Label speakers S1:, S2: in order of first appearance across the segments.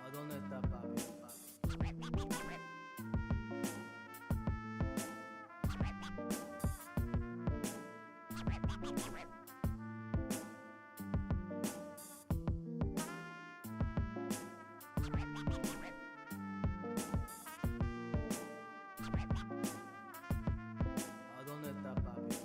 S1: ¿A dónde está papi? ¿A dónde está papi?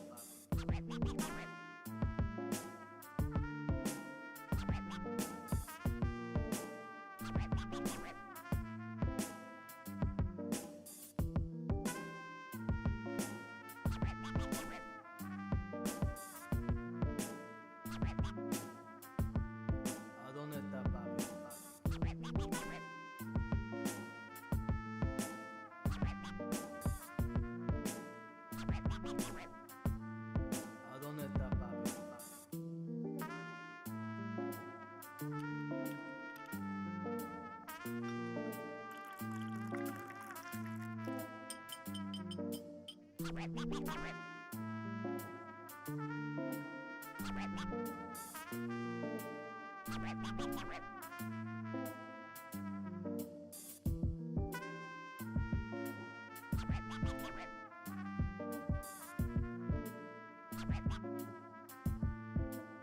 S1: ¿A dónde está papi? ¿A dónde está papi?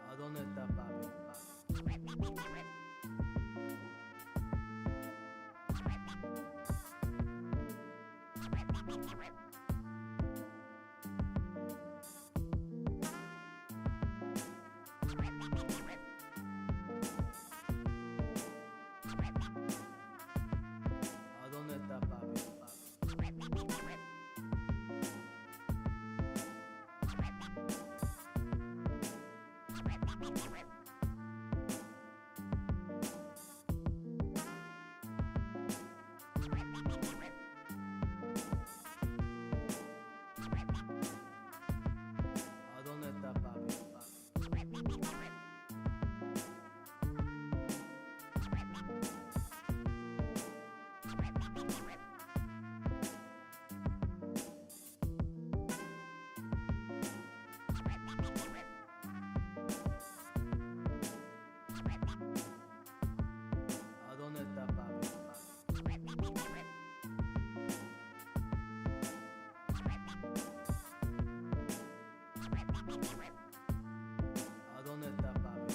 S1: ¿A dónde está papi? ¿A dónde está papi? ¿A dónde está papi? ¿A dónde está papi? ¿A dónde está papi? ¿A dónde está papi?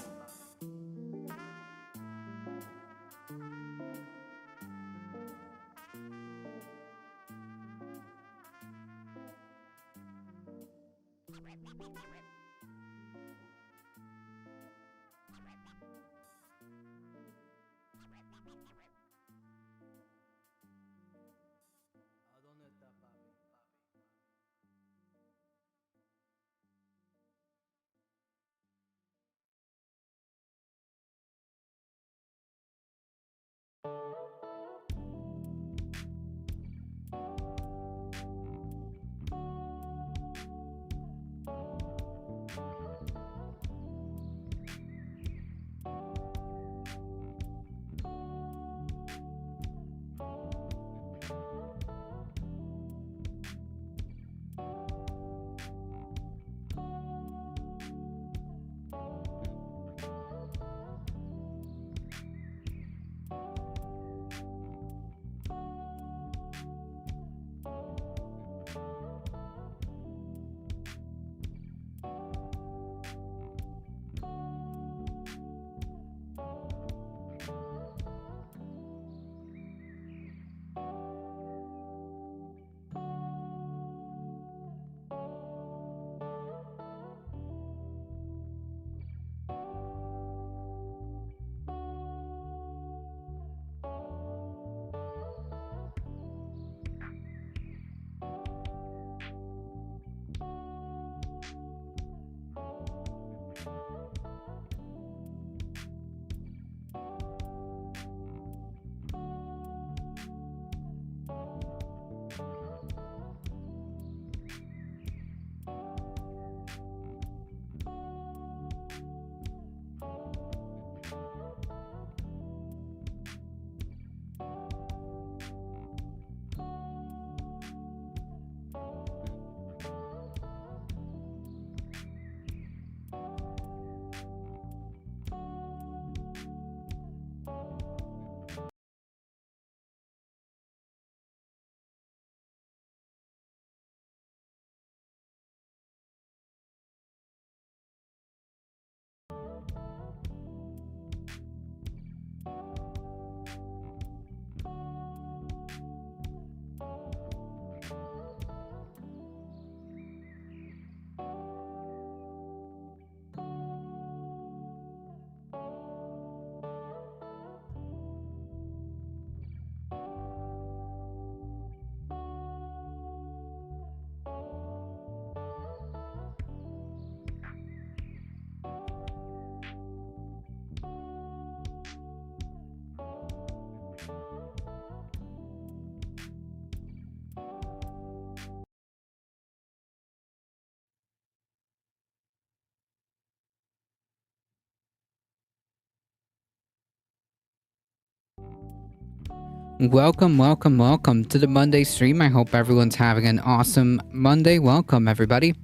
S2: Welcome, welcome, welcome to the Monday stream. I hope everyone's having an awesome Monday. Welcome, everybody.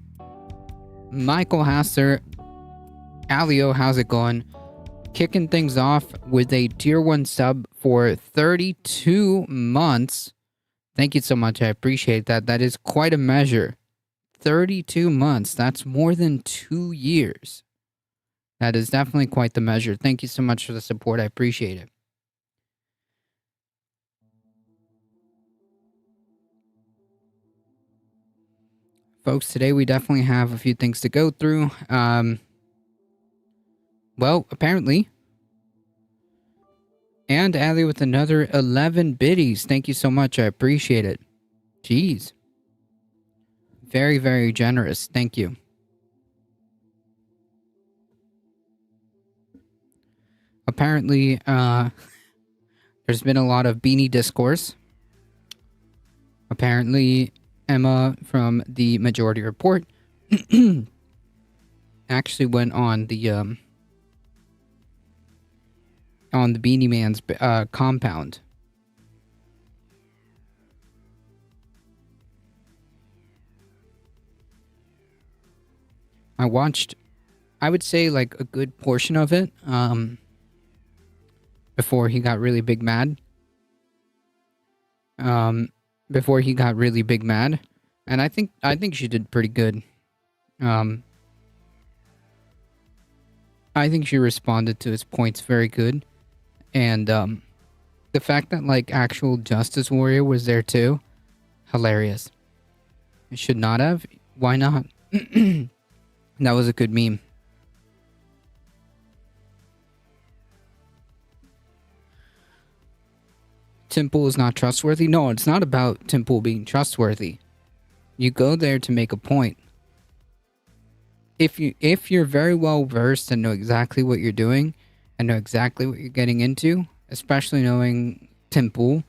S2: Michael Hasser, Alio, how's it going? Kicking things off with a tier 1 sub for 32 months. Thank you so much. I appreciate that. That is quite a measure. 32 months. That's more than 2 years. That is definitely quite the measure. Thank you so much for the support. I appreciate it. Folks, today we definitely have a few things to go through. Well, apparently. And Ali with another 11 biddies. Thank you so much. I appreciate it. Jeez. Very, very generous. Thank you. Apparently, there's been a lot of beanie discourse. Apparently, Emma from the Majority Report actually went on the Beanie Man's compound. I watched, I would say, like a good portion of it before he got really big mad. And I think she did pretty good. I think she responded to his points very good. And the fact that like actual Justice Warrior was there too, hilarious. It should not have. Why not? That was a good meme. Temple is not trustworthy. No, it's not about Temple being trustworthy. You go there to make a point. If you're very well versed and know exactly what you're doing and know exactly what you're getting into, especially knowing Temple,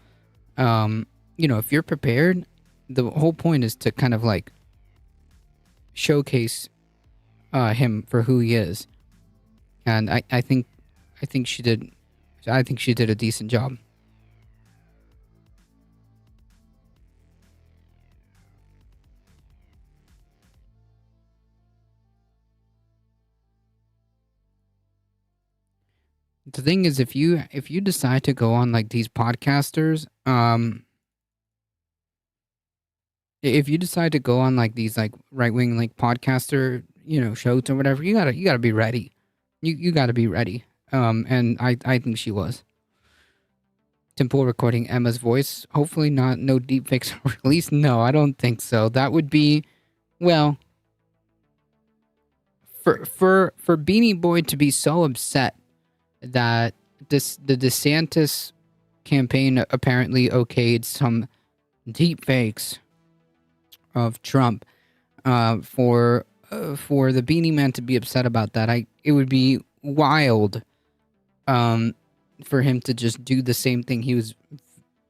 S2: if you're prepared, the whole point is to kind of like showcase him for who he is. And I think she did a decent job. The thing is, if you decide to go on like these podcasters, if you decide to go on like these like right wing like podcaster shows or whatever, you gotta be ready. You gotta be ready. And I think she was. Temple recording Emma's voice. Hopefully not. No deepfakes released. No, I don't think so. That would be, well, for Beanie Boy to be so upset that the DeSantis campaign apparently okayed some deep fakes of Trump, for the Beanie Man to be upset about that, it would be wild, for him to just do the same thing he was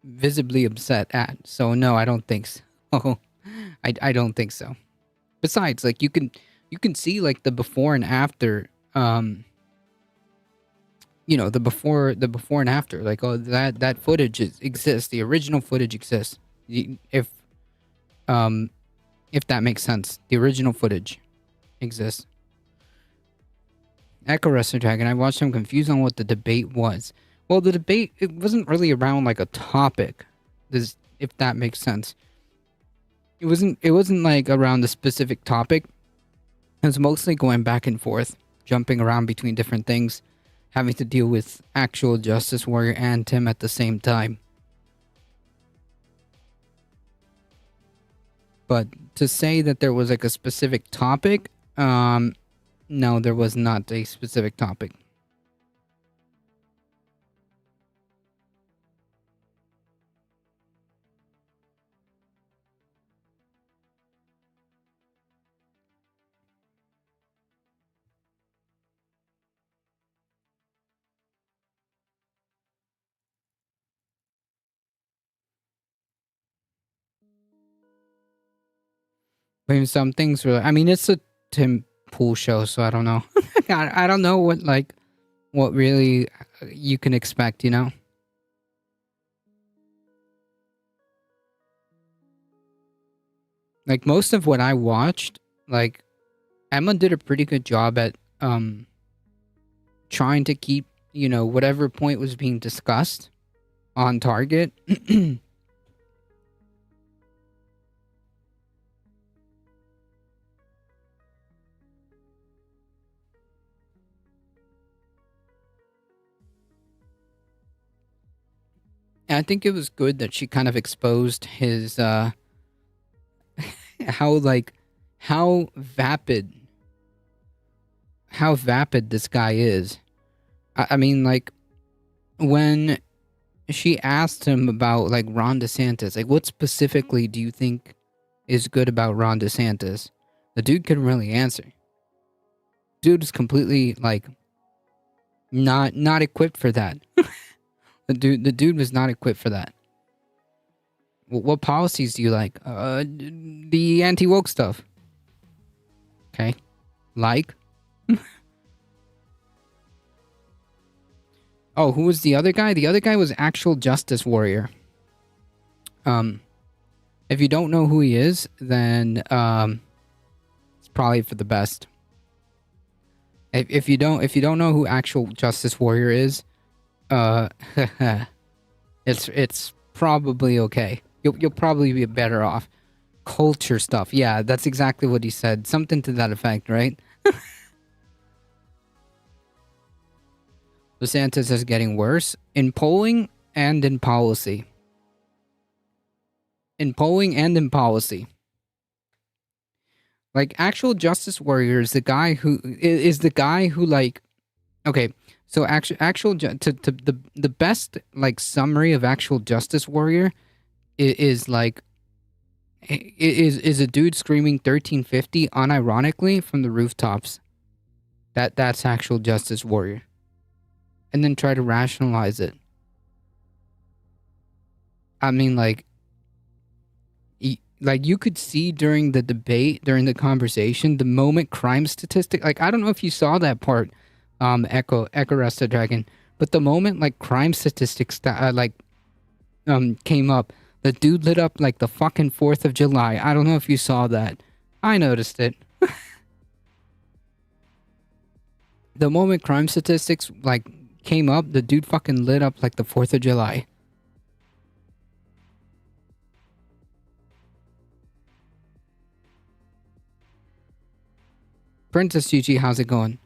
S2: visibly upset at. So no, I don't think so. I don't think so. Besides, like you can see like the before and after. The before and after, like, oh, that footage exists. The original footage exists. If that makes sense, the original footage exists. Echo Wrestler Dragon. I watched him confused on what the debate was. Well, the debate, it wasn't really around like a topic. If that makes sense. It wasn't like around a specific topic. It was mostly going back and forth, jumping around between different things, having to deal with actual Justice Warrior and Tim at the same time. But to say that there was like a specific topic, no, there was not a specific topic. I mean, some things were. I mean, it's a Tim Pool show, so I don't know. I don't know what really you can expect. Like most of what I watched, like Emma did a pretty good job at trying to keep, whatever point was being discussed on target. And I think it was good that she kind of exposed his how like how vapid this guy is. I mean, like when she asked him about like Ron DeSantis, like what specifically do you think is good about Ron DeSantis? The dude couldn't really answer. Dude is completely like not equipped for that. The dude was not equipped for that. What policies do you like? The anti-woke stuff. Okay. Like? Oh, who was the other guy? The other guy was Actual Justice Warrior. If you don't know who he is, then it's probably for the best. If you don't know who Actual Justice Warrior is, it's probably okay. You'll probably be better off. Culture stuff. Yeah, that's exactly what he said. Something to that effect, right? DeSantis is getting worse in polling and in policy. In polling and in policy. Like, Actual Justice Warrior is the guy who like, okay, so the best like summary of Actual Justice Warrior is like is a dude screaming 1350 unironically from the rooftops. That's Actual Justice Warrior. And then try to rationalize it. I mean, like you could see during the debate, during the conversation, the moment crime statistic. Like, I don't know if you saw that part, Echo Resta Dragon, but the moment like crime statistics came up, the dude lit up like the fucking 4th of July. I don't know if you saw that. I noticed it. The moment crime statistics like came up, the dude fucking lit up like the 4th of July. Princess Gigi, how's it going?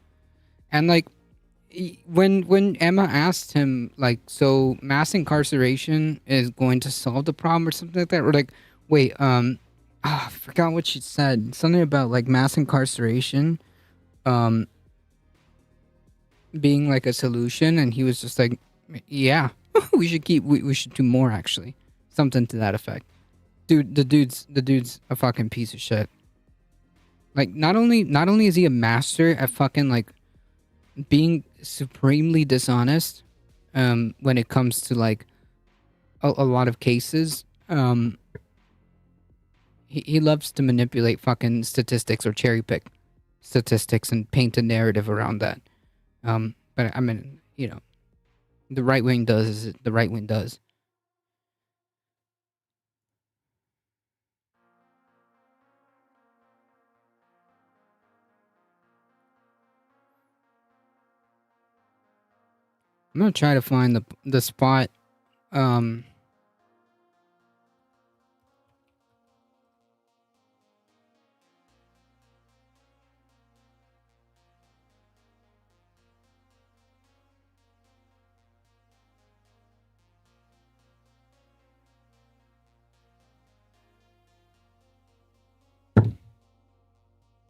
S2: And like when Emma asked him like, so mass incarceration is going to solve the problem or something like that, or like, wait, I forgot what she said. Something about like mass incarceration being like a solution, and he was just like, yeah, we should do more, actually. Something to that effect. Dude, the dude's a fucking piece of shit. Like, not only is he a master at fucking like being supremely dishonest when it comes to like a lot of cases, he loves to manipulate fucking statistics or cherry pick statistics and paint a narrative around that. But I mean, the right wing does as the right wing does. I'm gonna try to find the spot.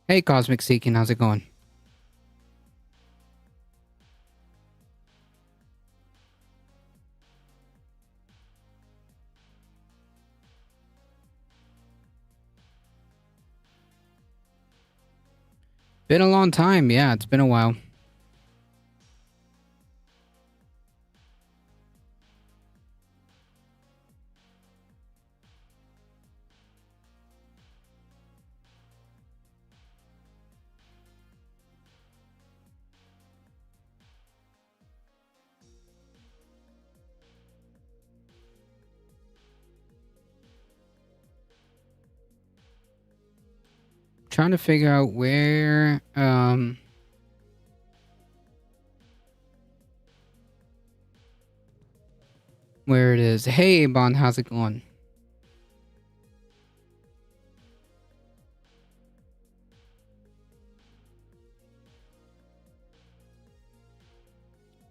S2: Hey, Cosmic Seeking, how's it going? Been a long time, yeah, it's been a while. trying to figure out where it is. Hey, Bond, how's it going?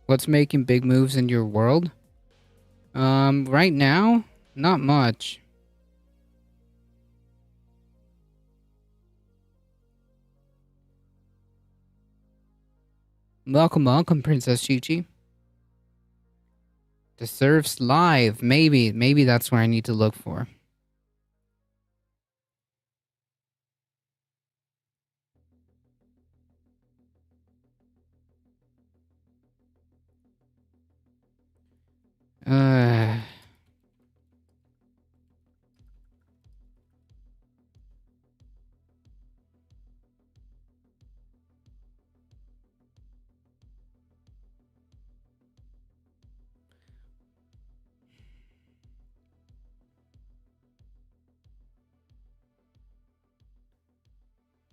S2: What's making big moves in your world? Right now, not much. Welcome, welcome, Princess Chi-Chi. Deserves live. Maybe that's where I need to look for.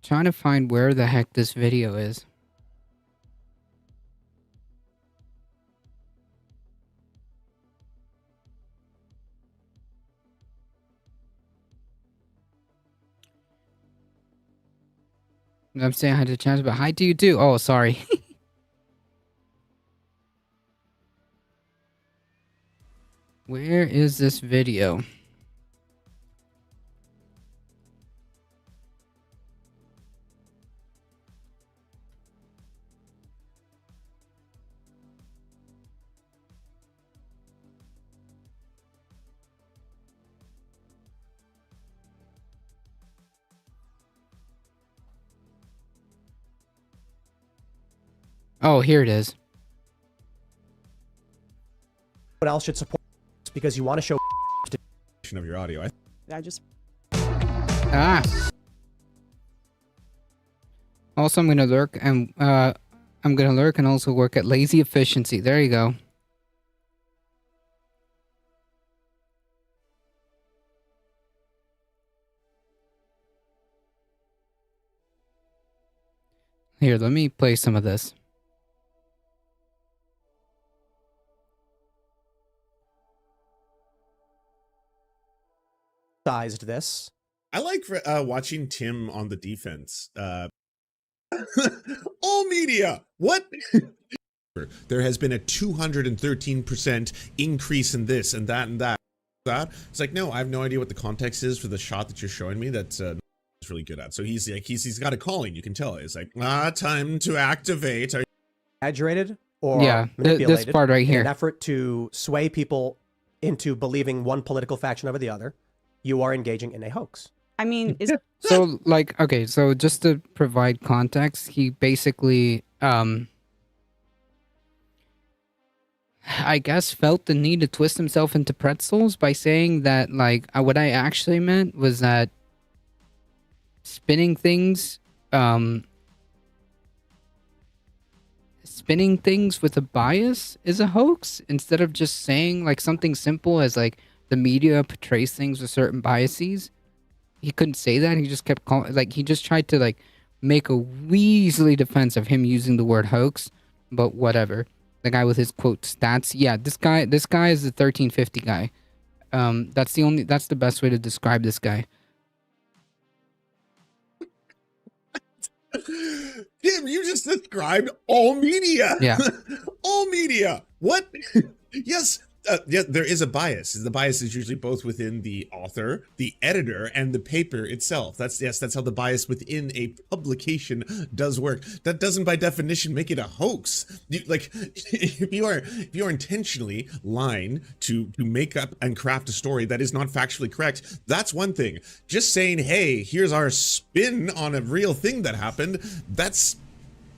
S2: Trying to find where the heck this video is. I'm saying hi to Chance, but hi to you too. Oh, sorry. Where is this video? Oh, here it is.
S3: What else should support because you want to show
S4: of your audio.
S5: I just
S2: Ah. Also, I'm gonna lurk and also work at lazy efficiency. There you go. Here, let me play some of this.
S3: sized this.
S4: I like watching Tim on the defense. All media. What? There has been a 213% increase in this and that and that. It's like, no, I have no idea what the context is for the shot that you're showing me. That's really good at. So he's like, he's got a calling. You can tell. It's like, time to activate.
S3: Exaggerated or
S2: Yeah,
S3: manipulated
S2: this part right
S3: in
S2: here.
S3: an effort to sway people into believing one political faction over the other. You are engaging in a hoax.
S5: I mean, is
S2: So, like, okay, so just to provide context, he basically, I guess felt the need to twist himself into pretzels by saying that, like, what I actually meant was that spinning things with a bias is a hoax, instead of just saying, like, something simple as, like, the media portrays things with certain biases. He couldn't say that. He just kept calling, like, he just tried to, like, make a Weasley defense of him using the word hoax, but whatever. The guy with his quote stats. Yeah, this guy is the 1350 guy. That's the best way to describe this guy.
S4: Tim, you just described all media.
S2: Yeah.
S4: All media. What? Yes. Yeah, there is a bias. The bias is usually both within the author, the editor, and the paper itself. That's how the bias within a publication does work. That doesn't, by definition, make it a hoax. If you are intentionally lying to make up and craft a story that is not factually correct, that's one thing. Just saying, hey, here's our spin on a real thing that happened, that's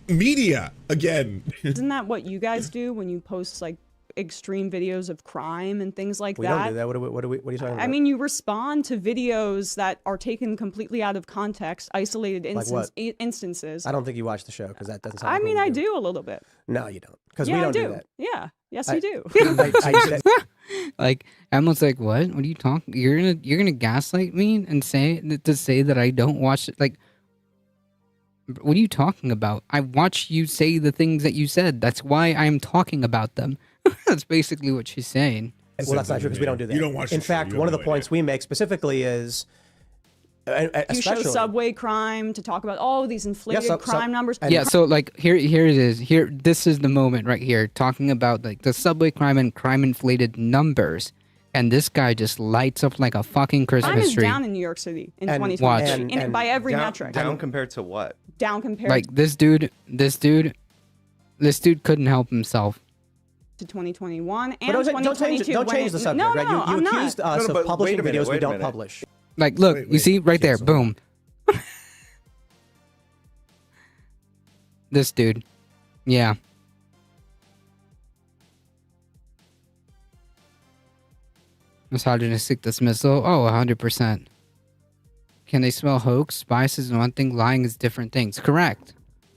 S4: media again.
S5: isn't that what you guys do when you post like extreme videos of crime and things like
S3: We
S5: that?
S3: don't do that. What are you talking about?
S5: I mean, you respond to videos that are taken completely out of context, isolated
S3: what?
S5: instances.
S3: I don't think you watch the show because that doesn't sound
S5: I
S3: like
S5: mean,
S3: what
S5: I
S3: we
S5: do a little bit.
S3: No, you don't. Because
S5: Yeah,
S3: we don't
S5: I do.
S3: do that.
S5: Yeah. Yes,
S3: I-
S5: you do.
S2: Like, Emma's like, what? What are you talking? You're gonna gaslight me and say that I don't watch it? Like, What are you talking about? I watched you say the things that you said. That's why I'm talking about them. That's basically what she's saying.
S3: Well, that's not true because we don't do that.
S4: You don't watch the
S3: In
S4: show.
S3: fact,
S4: You have
S3: one of
S4: no
S3: the points we make specifically is,
S5: You show
S3: especially
S5: subway crime to talk about all these inflated crime numbers.
S2: Yeah, so like here it is. Here this is the moment right here talking about like the subway crime and crime inflated numbers. And this guy just lights up like a fucking
S5: Crime
S2: Christmas
S5: is
S2: tree.
S5: down in New York City in
S3: And
S5: 2023
S3: watch.
S5: by every
S6: down,
S5: metric.
S6: Down compared to what?
S5: Down compared
S2: Like this dude couldn't help himself.
S5: to 2021 and
S3: But don't
S5: 2022.
S3: don't
S5: when
S3: change
S5: it-
S3: the subject,
S5: no,
S3: right?
S5: No,
S3: You
S5: I'm
S3: accused
S5: not.
S3: us
S6: No, no,
S3: of
S6: but
S3: publishing
S6: wait a minute,
S3: videos we
S6: wait a
S3: don't
S6: minute.
S3: publish.
S2: Like look,
S4: Wait,
S2: you see right there,
S4: cancel.
S2: boom. This dude. Yeah. Misogynistic dismissal? Oh, 100%. Can they smell hoax? Bias is one thing, lying is different things. Correct.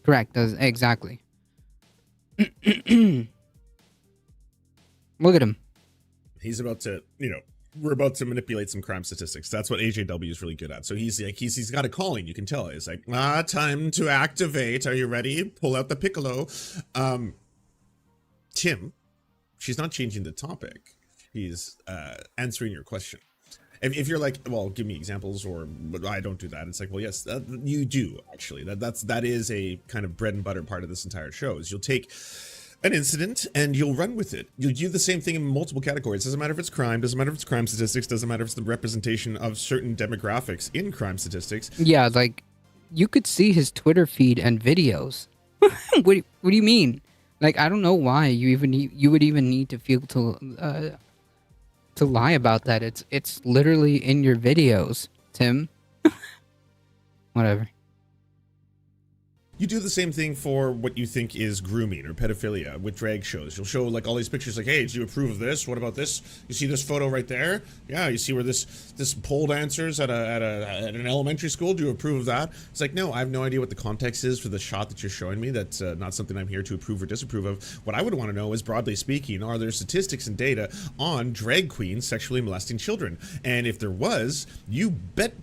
S2: Exactly. Look at him.
S4: He's about to, we're about to manipulate some crime statistics. That's what AJW is really good at. So he's like, he's got a calling. You can tell. He's like, time to activate. Are you ready? Pull out the piccolo. Tim, she's not changing the topic. She's answering your question. If you're like, well, give me examples, or but I don't do that. It's like, well, yes, you do actually. That is a kind of bread and butter part of this entire show. Is you'll take an incident and you'll run with it. You'll do the same thing in multiple categories. Doesn't matter if it's crime, doesn't matter if it's crime statistics, doesn't matter if it's the representation of certain demographics in crime statistics.
S2: Yeah, like, you could see his Twitter feed and videos. What do you mean? Like, I don't know why you would even need to feel to lie about that. It's literally in your videos, Tim. Whatever.
S4: You do the same thing for what you think is grooming or pedophilia with drag shows. You'll show like all these pictures like, hey, do you approve of this? What about this? You see this photo right there? Yeah, you see where this pole dancers at an elementary school, do you approve of that? It's like, no, I have no idea what the context is for the shot that you're showing me. That's not something I'm here to approve or disapprove of. What I would want to know is, broadly speaking, are there statistics and data on drag queens sexually molesting children? And if there was, you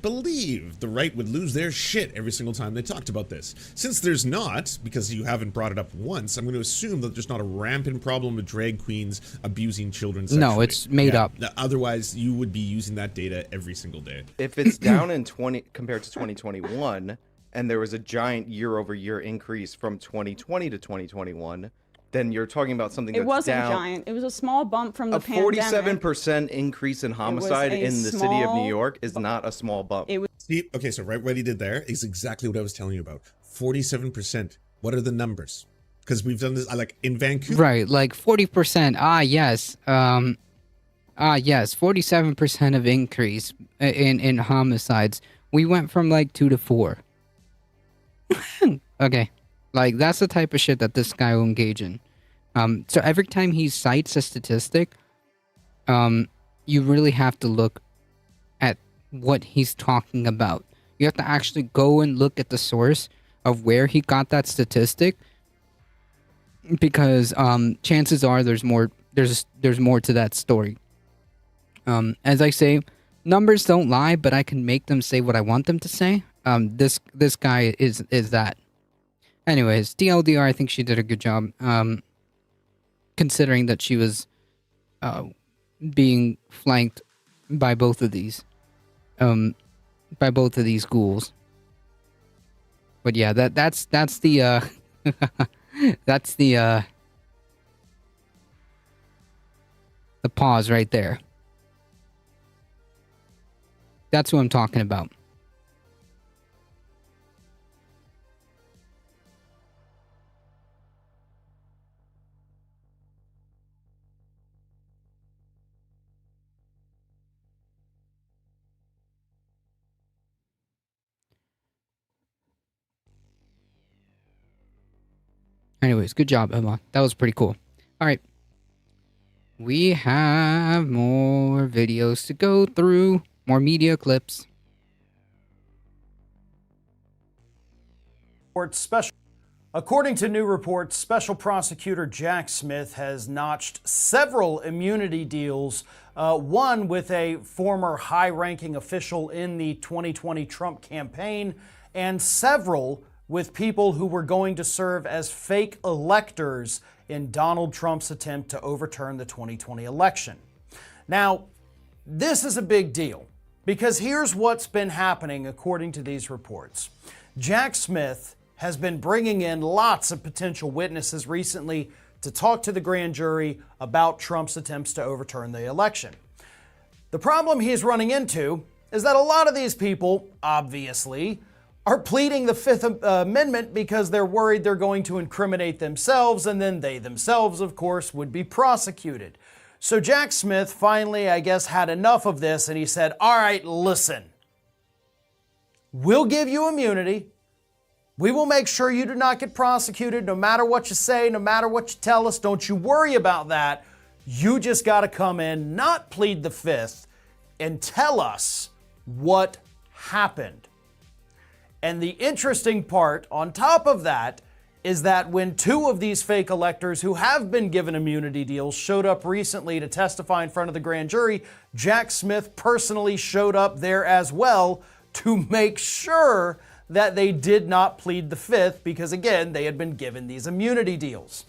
S4: believe the right would lose their shit every single time they talked about this. Since there's not, because you haven't brought it up once, I'm going to assume that there's not a rampant problem with drag queens abusing children sexually.
S2: No, it's made up.
S4: Otherwise, you would be using that data every single day.
S6: If it's down in 20 compared to 2021, and there was a giant year-over-year increase from 2020 to 2021, then you're talking about something that's
S5: It wasn't
S6: down.
S5: giant. It was a small bump from the
S6: A
S5: pandemic.
S6: 47% increase in homicide
S5: a
S6: in the city of New
S5: small
S6: York is not a small bump.
S5: It was
S4: See, okay, so right what he did there is exactly what I was telling you about. 47%. What are the numbers? Because we've done this, like in Vancouver.
S2: Right, like 40%. Yes. Yes, 47% of increase in homicides. We went from like 2 to 4. Okay. Like, that's the type of shit that this guy will engage in. So every time he cites a statistic, you really have to look at what he's talking about. You have to actually go and look at the source of where he got that statistic, because chances are there's more to that story. As I say, numbers don't lie, but I can make them say what I want them to say. This guy is that. Anyways, DLDR, I think she did a good job, considering that she was being flanked by both of these ghouls. But yeah, that's the that's the pause right there. That's who I'm talking about. Anyways, good job, Emma. That was pretty cool. All right. We have more videos to go through. More media clips.
S7: According to new reports, Special Prosecutor Jack Smith has notched several immunity deals, one with a former high-ranking official in the 2020 Trump campaign, and several with people who were going to serve as fake electors in Donald Trump's attempt to overturn the 2020 election. Now, this is a big deal because here's what's been happening according to these reports. Jack Smith has been bringing in lots of potential witnesses recently to talk to the grand jury about Trump's attempts to overturn the election. The problem he's running into is that a lot of these people, obviously, are pleading the Fifth Amendment because they're worried they're going to incriminate themselves, and then they themselves, of course, would be prosecuted. So Jack Smith finally, I guess, had enough of this, and he said, all right, listen, we'll give you immunity. We will make sure you do not get prosecuted no matter what you say, no matter what you tell us. Don't you worry about that. You just got to come in, not plead the Fifth, and tell us what happened. And the interesting part on top of that is that when two of these fake electors who have been given immunity deals showed up recently to testify in front of the grand jury, Jack Smith personally showed up there as well to make sure that they did not plead the Fifth because, again, they had been given these immunity deals.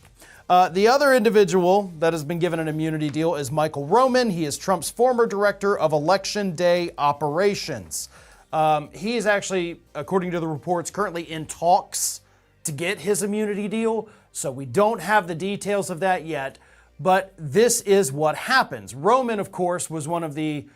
S7: The other individual that has been given an immunity deal is Michael Roman. He is Trump's former director of Election Day operations. He is actually, according to the reports, currently in talks to get his immunity deal. So we don't have the details of that yet. But this is what happens. Roman, of course, was one of the,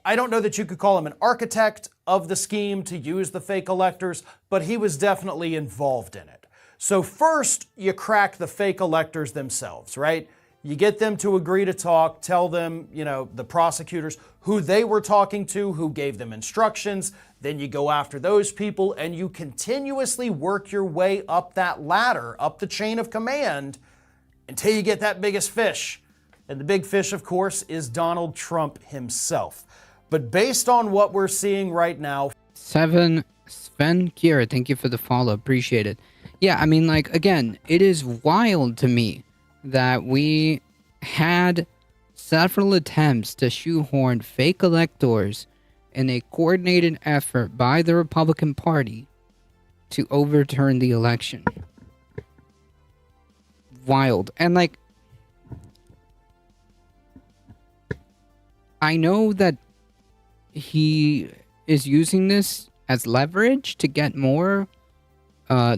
S7: I don't know that you could call him an architect of the scheme to use the fake electors, but he was definitely involved in it. So first, you crack the fake electors themselves, right? You get them to agree to talk, tell them, the prosecutors, who they were talking to, who gave them instructions. Then you go after those people and you continuously work your way up that ladder, up the chain of command, until you get that biggest fish. And the big fish, of course, is Donald Trump himself. But based on what we're seeing right now...
S2: Sven Kira, thank you for the follow. Appreciate it. Yeah, I mean, again, it is wild to me that we had several attempts to shoehorn fake electors in a coordinated effort by the Republican Party to overturn the election. Wild. And, I know that he is using this as leverage to get more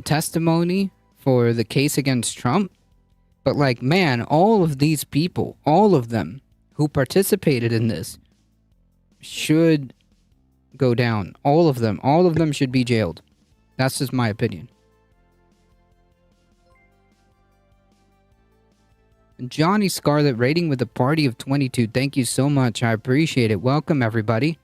S2: testimony for the case against Trump. But man, all of these people, all of them who participated in this should go down. All of them should be jailed. That's just my opinion. Johnny Scarlett rating with a party of 22. Thank you so much. I appreciate it. Welcome, everybody.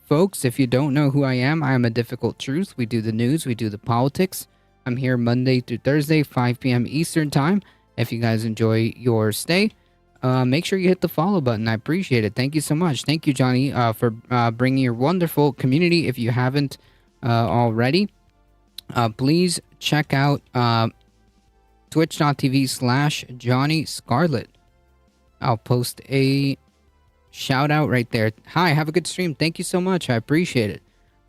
S2: Folks, if you don't know who I am a Difficult Truth. We do the news, we do the politics. I'm here Monday through Thursday, 5 p.m. Eastern Time. If you guys enjoy your stay, make sure you hit the follow button. I appreciate it. Thank you so much. Thank you, Johnny, for bringing your wonderful community. If you haven't already, please check out twitch.tv/Johnny Scarlett. I'll post a shout out right there. Hi, have a good stream. Thank you so much. I appreciate it.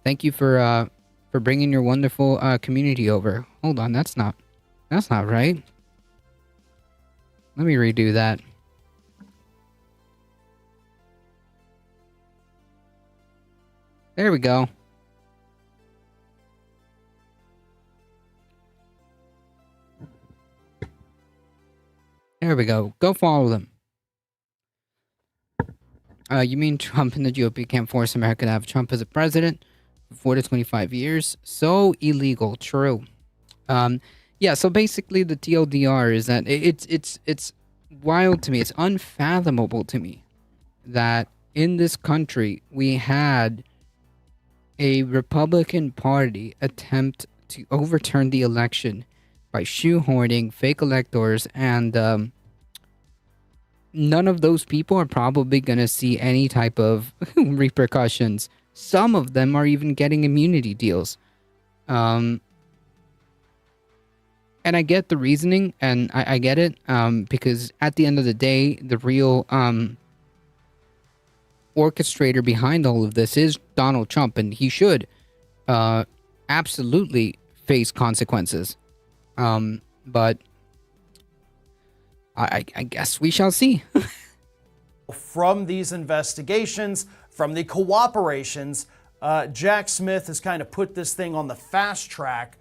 S2: Thank you for bringing your wonderful community over. Hold on, that's not right. Let me redo that. There we go. There we go. Go follow them. You mean Trump and the GOP can't force America to have Trump as a president for 4 to 25 years? So illegal. True. Yeah, so basically the TLDR is that it's wild to me. It's unfathomable to me that in this country we had a Republican Party attempt to overturn the election by shoehorning fake electors, and none of those people are probably going to see any type of repercussions. Some of them are even getting immunity deals. And I get the reasoning, and I get it, because at the end of the day, the real orchestrator behind all of this is Donald Trump, and he should absolutely face consequences. But I guess we shall see.
S7: From these investigations, from the cooperations, Jack Smith has kind of put this thing on the fast track,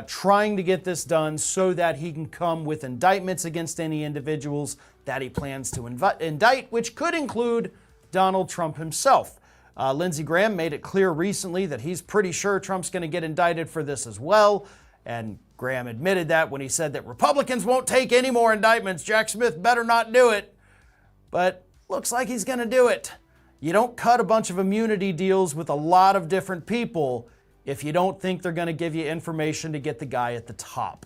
S7: trying to get this done so that he can come with indictments against any individuals that he plans to indict, which could include Donald Trump himself. Lindsey Graham made it clear recently that he's pretty sure Trump's going to get indicted for this as well. And Graham admitted that when he said that Republicans won't take any more indictments. Jack Smith better not do it. But looks like he's going to do it. You don't cut a bunch of immunity deals with a lot of different people if you don't think they're going to give you information to get the guy at the top.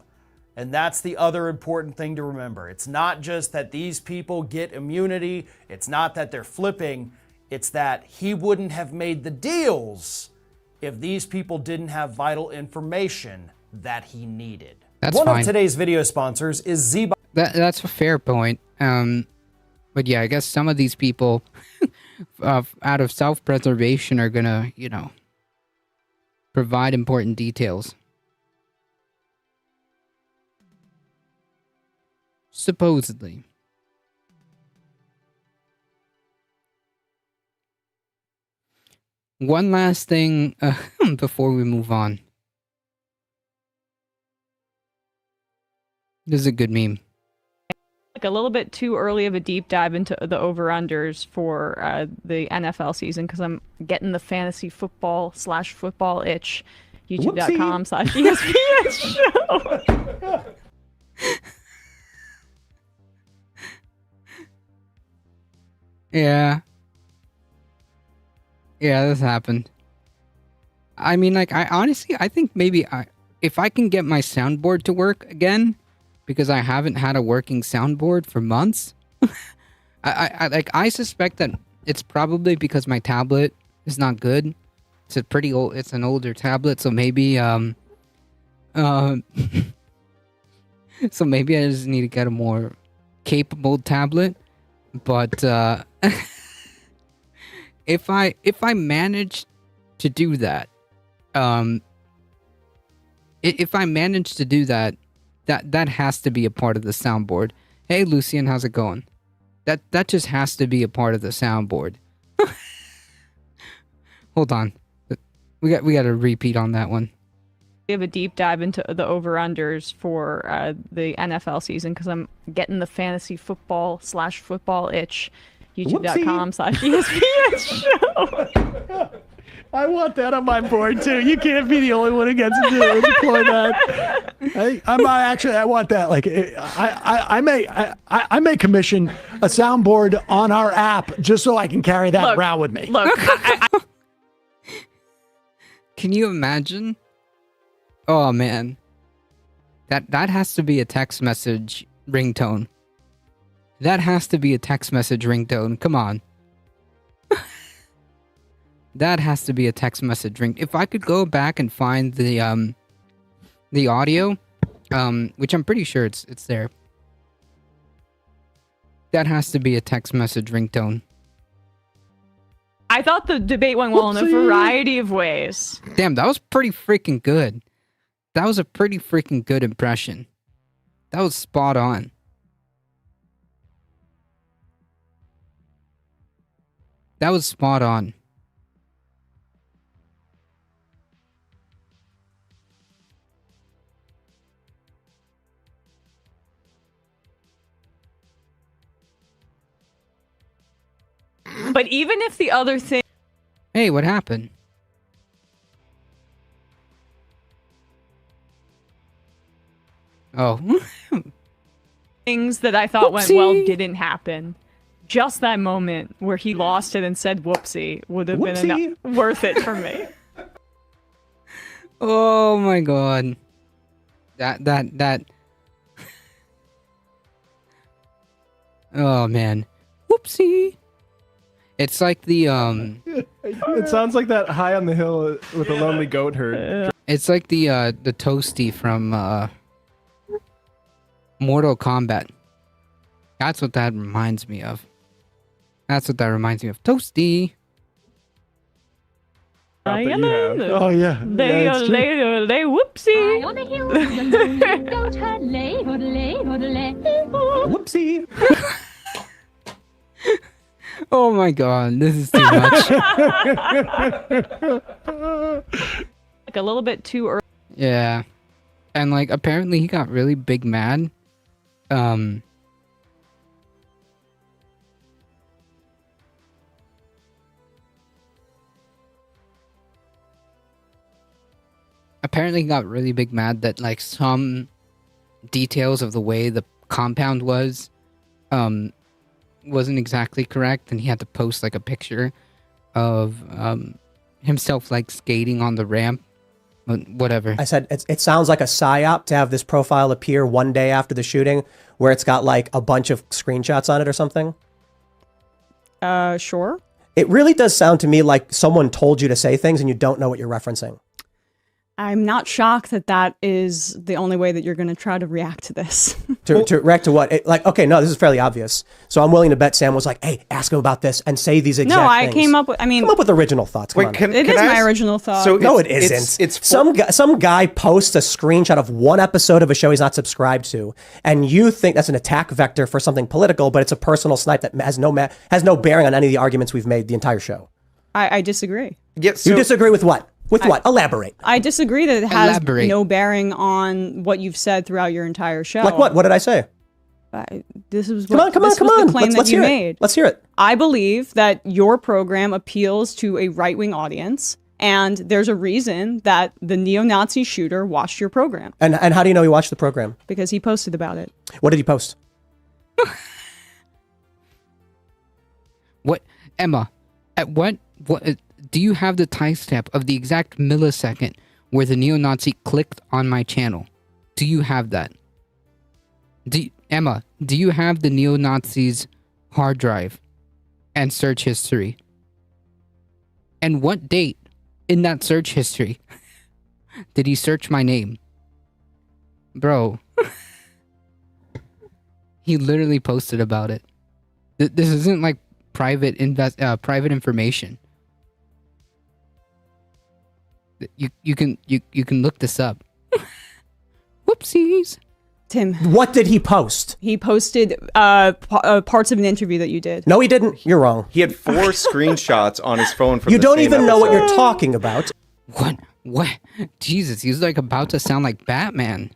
S7: And that's the other important thing to remember. It's not just that these people get immunity. It's not that they're flipping. It's that he wouldn't have made the deals if these people didn't have vital information that he needed.
S2: That's
S7: One
S2: fine.
S7: of today's video sponsors is Z.
S2: That's a fair point. But yeah, I guess some of these people, out of self-preservation, are gonna, provide important details. Supposedly. One last thing before we move on. This is a good meme.
S5: Like a little bit too early of a deep dive into the over-unders for the NFL season because I'm getting the fantasy football/football itch. YouTube.com/ESPN show.
S2: Yeah. Yeah, this happened. I mean, like, I think maybe if I can get my soundboard to work again, because I haven't had a working soundboard for months, I suspect that it's probably because my tablet is not good. It's an older tablet, so maybe, so maybe I just need to get a more capable tablet. But, if I manage to do that, if I manage to do that, that has to be a part of the soundboard. Hey, Lucian, how's it going? That just has to be a part of the soundboard. Hold on, we got to repeat on that one.
S5: We have a deep dive into the over-unders for the NFL season because I'm getting the fantasy football/football itch. YouTube.com/ESPN show.
S3: I want that on my board too. You can't be the only one who gets to deploy that. I want that. Like, I may commission a soundboard on our app just so I can carry that around with me.
S5: Look,
S2: Can you imagine? Oh man, that has to be a text message ringtone. That has to be a text message ringtone. Come on. That has to be a text message ring. If I could go back and find the audio, which I'm pretty sure it's there. That has to be a text message ringtone.
S5: I thought the debate went well in a variety of ways.
S2: Damn, that was pretty freaking good. That was a pretty freaking good impression. That was spot on. That was spot on.
S5: But even if the other thing
S2: Hey, what happened? Oh.
S5: things that I thought went well
S2: Whoopsie.
S5: didn't happen, just that moment where he lost it and said whoopsie would have been enough, worth it for me.
S2: Oh my god. That. Oh man. Whoopsie. It's like the
S8: It sounds like that high on the hill with a lonely goat herd.
S2: it's like the toasty from Mortal Kombat. That's what that reminds me of. Toasty.
S8: Not that you have.
S3: Oh yeah.
S5: They,
S3: Yeah, it's true.
S5: they, whoopsie.
S9: On a hill, goat herd, lay, hoodlay.
S8: Whoopsie.
S2: Oh my god, this is too much.
S5: Like a little bit too early.
S2: Yeah. And like apparently he got really big mad. Apparently he got really big mad that like some details of the way the compound was wasn't exactly correct, and he had to post like a picture of himself like skating on the ramp. Whatever.
S10: I said it sounds like a psyop to have this profile appear one day after the shooting, where it's got like a bunch of screenshots on it or something.
S5: Sure.
S10: It really does sound to me like someone told you to say things and you don't know what you're referencing.
S11: I'm not shocked that that is the only way that you're going to try to react to this.
S10: To react to what? Okay, no, this is fairly obvious. So I'm willing to bet Sam was like, hey, ask him about this and say these exact
S11: No,
S10: things.
S11: I came up with,
S10: Come up with original thoughts. Come on.
S11: it is my original thought.
S6: So
S10: No, it isn't.
S6: It's
S10: some guy posts a screenshot of one episode of a show he's not subscribed to, and you think that's an attack vector for something political, but it's a personal snipe that has no bearing on any of the arguments we've made the entire show.
S11: I disagree.
S6: Yeah,
S10: You disagree with what? With what? Elaborate.
S11: I disagree that it has
S2: Elaborate.
S11: no bearing on what you've said throughout your entire show.
S10: Like what? What did I say?
S11: This is
S10: Come
S11: what,
S10: on.
S11: this was the claim
S10: Let's
S11: that you
S10: hear
S11: made.
S10: it. Let's hear it.
S11: I believe that your program appeals to a right-wing audience, and there's a reason that the neo-Nazi shooter watched your program,
S10: And how do you know he watched the program?
S11: because he posted about it.
S10: What did he post?
S2: What, Emma? At what do you have the timestamp of the exact millisecond where the neo-Nazi clicked on my channel? Do you have that? Emma, do you have the neo-Nazi's hard drive and search history? And what date in that search history did he search my name? Bro. He literally posted about it. This isn't like private information. You can look this up. Whoopsies.
S11: Tim,
S10: What did he post?
S11: he posted parts of an interview that you did.
S10: No, he didn't. You're wrong.
S6: He had 4 screenshots on his phone from
S10: You
S6: the
S10: don't
S6: same
S10: even know what
S6: episode.
S10: you're talking about.
S2: What? Jesus, he's like about to sound like Batman.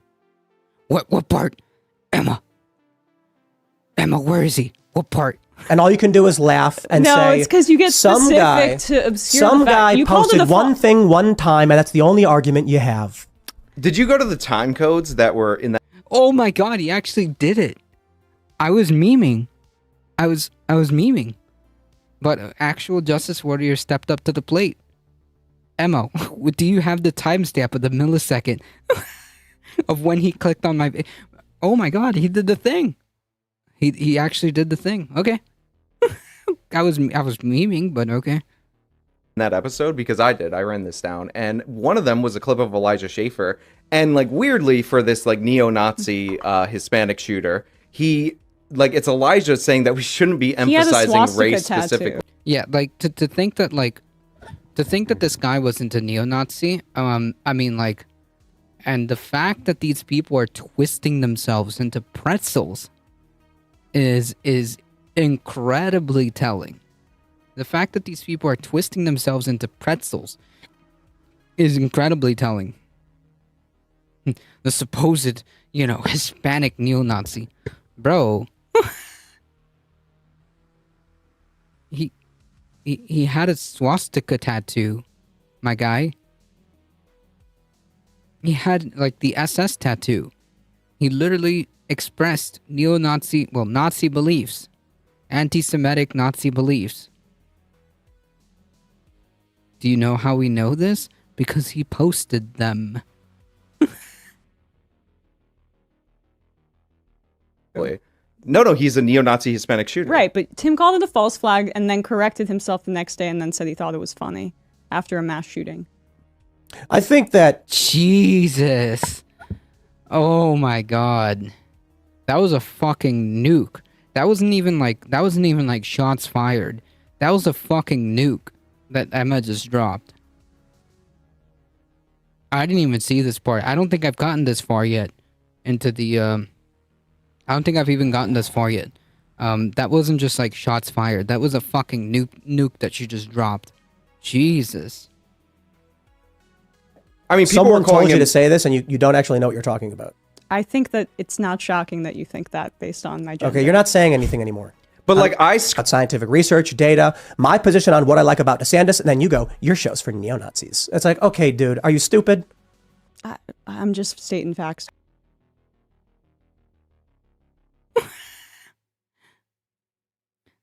S2: What part? Emma, where is he? What part?
S10: And all you can do is laugh and
S11: No,
S10: say,
S11: it's 'cause you get
S10: some
S11: specific
S10: guy,
S11: to obscure
S10: some
S11: the fact-
S10: guy
S11: you called it
S10: posted
S11: a
S10: one thing one time, and that's the only argument you have.
S6: Did you go to the time codes that were in that?
S2: Oh my god, he actually did it. I was memeing. I was memeing. But actual Justice Warrior stepped up to the plate. Emma, do you have the timestamp of the millisecond of when he clicked on my... Oh my god, he did the thing. He actually did the thing. Okay. I was memeing, but okay.
S6: That episode, because I ran this down, and one of them was a clip of Elijah Schaefer, and like weirdly for this like neo-Nazi Hispanic shooter, it's Elijah saying that we shouldn't be
S11: He had a
S6: emphasizing
S11: swastika
S6: race
S11: tattoo.
S6: specifically.
S2: Yeah, like to think that this guy wasn't a neo-Nazi, I mean like, and the fact that these people are twisting themselves into pretzels is incredibly telling. The fact that these people are twisting themselves into pretzels is incredibly telling. The supposed, Hispanic neo-Nazi. Bro. He had a swastika tattoo, my guy. He had, like, the SS tattoo. He literally expressed Nazi beliefs. Anti-Semitic Nazi beliefs. Do you know how we know this? Because he posted them.
S6: No, he's a neo-Nazi Hispanic shooter.
S11: Right, but Tim called it a false flag and then corrected himself the next day and then said he thought it was funny after a mass shooting.
S10: I think that...
S2: Jesus. Oh my god. That was a fucking nuke. That wasn't even like shots fired. That was a fucking nuke that Emma just dropped. I didn't even see this part. I don't think I've gotten this far yet into the. I don't think I've even gotten this far yet. That wasn't just like shots fired. That was a fucking nuke that she just dropped. Jesus.
S6: I mean, people
S10: Someone
S6: were calling
S10: told you
S6: him-
S10: to say this, and you don't actually know what you're talking about.
S11: I think that it's not shocking that you think that based on my gender.
S10: Okay, you're not saying anything anymore.
S6: But like
S10: got scientific research, data, my position on what I like about DeSantis, and then you go, your show's for neo-Nazis. It's like, okay, dude, are you stupid?
S11: I'm just stating facts.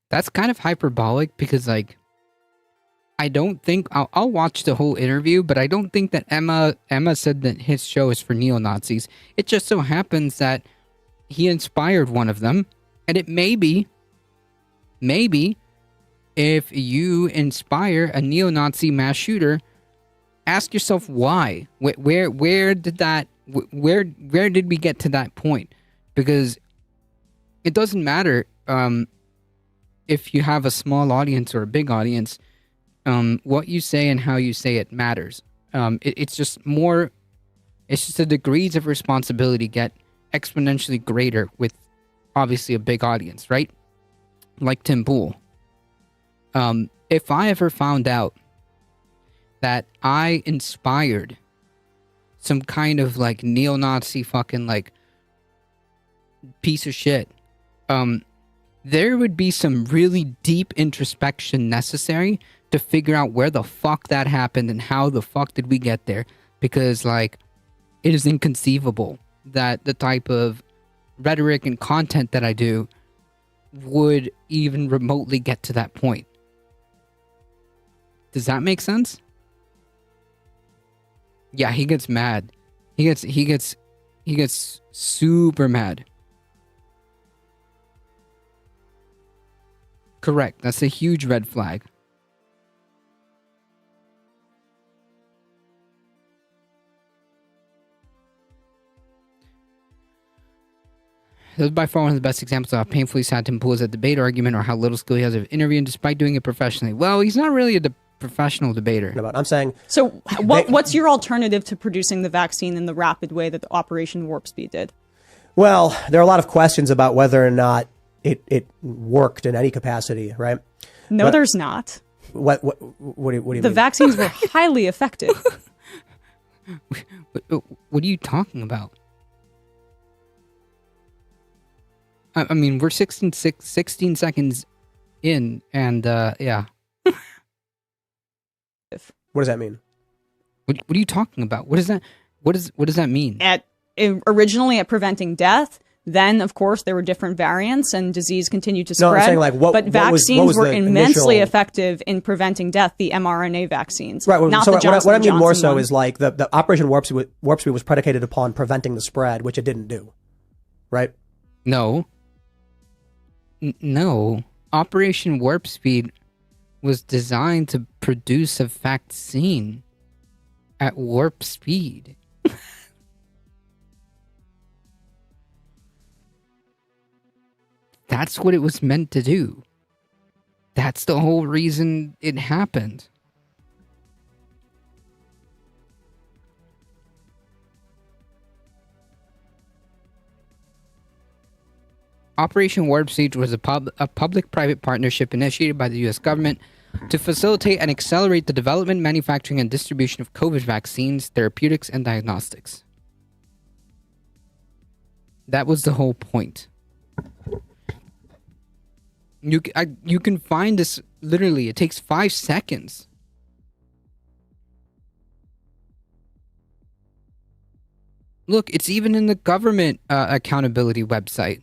S2: That's kind of hyperbolic because, like, I don't think I'll watch the whole interview, but I don't think that Emma said that his show is for neo-Nazis. It just so happens that he inspired one of them, and it maybe if you inspire a neo-Nazi mass shooter, ask yourself why. Where did we get to that point? Because it doesn't matter if you have a small audience or a big audience. What you say and how you say it matters. It's just the degrees of responsibility get exponentially greater with obviously a big audience, right? Like Tim Pool. If I ever found out that I inspired some kind of like neo-Nazi fucking like piece of shit, there would be some really deep introspection necessary to figure out where the fuck that happened and how the fuck did we get there. Because, like, it is inconceivable that the type of rhetoric and content that I do would even remotely get to that point. Does that make sense? Yeah, he gets mad. He gets super mad. Correct. That's a huge red flag. This is by far one of the best examples of how painfully sad Tim Pool is at debate argument or how little skill he has of interviewing despite doing it professionally. Well, he's not really a professional debater.
S10: I'm saying...
S11: So what's your alternative to producing the vaccine in the rapid way that the Operation Warp Speed did?
S10: Well, there are a lot of questions about whether or not it worked in any capacity, right?
S11: No,
S10: but
S11: there's not.
S10: What do you mean?
S11: The vaccines were highly effective.
S2: What are you talking about? I mean, we're 16 seconds in, and yeah.
S10: What does that mean?
S2: What are you talking about? What does that mean?
S11: Originally at preventing death. Then, of course, there were different variants and disease continued to spread.
S10: No, I'm saying, like,
S11: but vaccines were immensely
S10: initial...
S11: effective in preventing death, the mRNA vaccines.
S10: Right.
S11: Not
S10: so
S11: the Johnson
S10: what I mean more
S11: Johnson
S10: so
S11: one.
S10: is like the Operation Warp Speed was predicated upon preventing the spread, which it didn't do. Right?
S2: No. No. Operation Warp Speed was designed to produce a vaccine at warp speed. That's what it was meant to do. That's the whole reason it happened. Operation Warp Speed was a public-private partnership initiated by the U.S. government to facilitate and accelerate the development, manufacturing, and distribution of COVID vaccines, therapeutics, and diagnostics. That was the whole point. You can find this literally. It takes 5 seconds. Look, it's even in the government accountability website.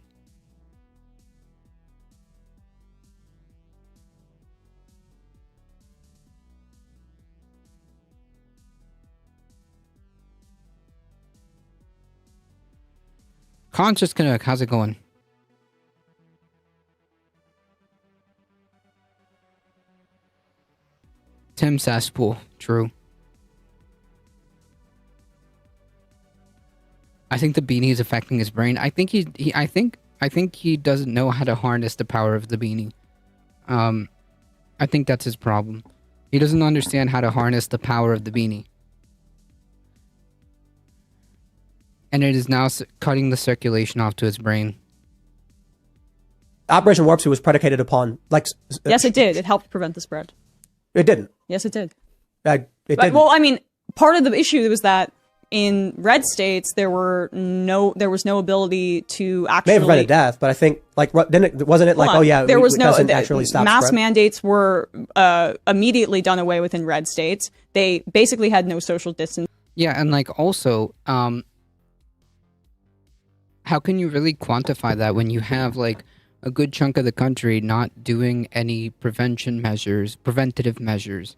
S2: Conscious Canuck, how's it going? Tim Cesspool, true. I think the beanie is affecting his brain. I think I think he doesn't know how to harness the power of the beanie. I think that's his problem. He doesn't understand how to harness the power of the beanie. and it is now cutting the circulation off to his brain.
S10: Operation Warp Speed was predicated upon
S11: Yes, it did. It helped prevent the spread.
S10: It didn't.
S11: Yes, it did.
S10: It didn't.
S11: Well, I mean, part of the issue was that in red states there was no ability to actually
S10: may have prevented death, but I think wasn't it like
S11: Hold on. There was
S10: it
S11: no
S10: doesn't actually stop
S11: mass
S10: spread?
S11: mandates were immediately done away with in red states. They basically had no social distance.
S2: Yeah, and also, how can you really quantify that when you have a good chunk of the country not doing any preventative measures?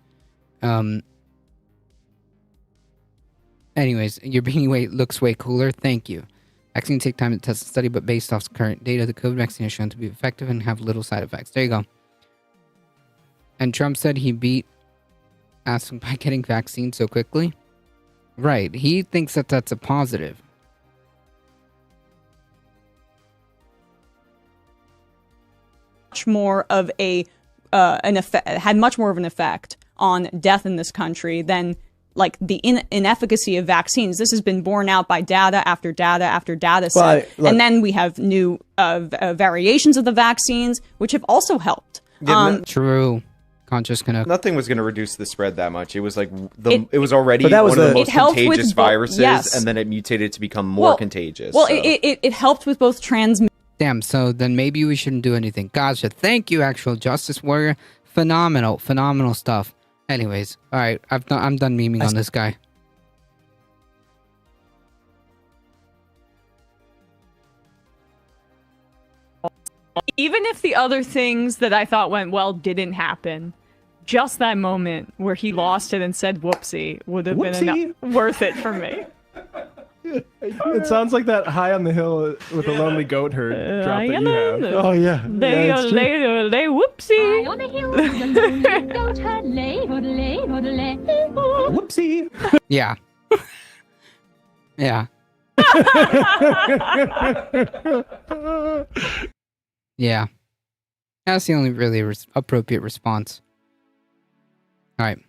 S2: Anyways, your beanie looks way cooler. Thank you. Vaccines take time to test and study, but based off current data, the COVID vaccine is shown to be effective and have little side effects. There you go. And Trump said he beat Aspen by getting vaccines so quickly. Right. He thinks that that's a positive.
S11: Much more of an effect, had much more of an effect on death in this country than the inefficacy of vaccines. This has been borne out by data after data after data set.
S10: Look,
S11: and then we have new variations of the vaccines, which have also helped.
S2: True. Conscious gonna.
S6: Nothing was gonna reduce the spread that much. It was it was already one of the most
S11: it helped
S6: contagious
S11: with
S6: viruses,
S11: yes.
S6: and then it mutated to become more contagious.
S11: Well,
S6: so.
S11: it helped with both transmission.
S2: Damn, so then maybe we shouldn't do anything. Gotcha. Thank you, Actual Justice Warrior. Phenomenal stuff. Anyways, all right, I'm done memeing on this guy.
S5: Even if the other things that I thought went well didn't happen, just that moment where he lost it and said whoopsie would have been worth it for me.
S8: It sounds like that High on the Hill with a lonely goat herd drop that you have.
S3: Oh yeah.
S5: They whoopsie.
S9: On the hill, the lonely goat herd lay, hoodlay, hoodlay.
S10: Whoopsie.
S2: Yeah. Yeah. Yeah. That's the only really appropriate response. All right.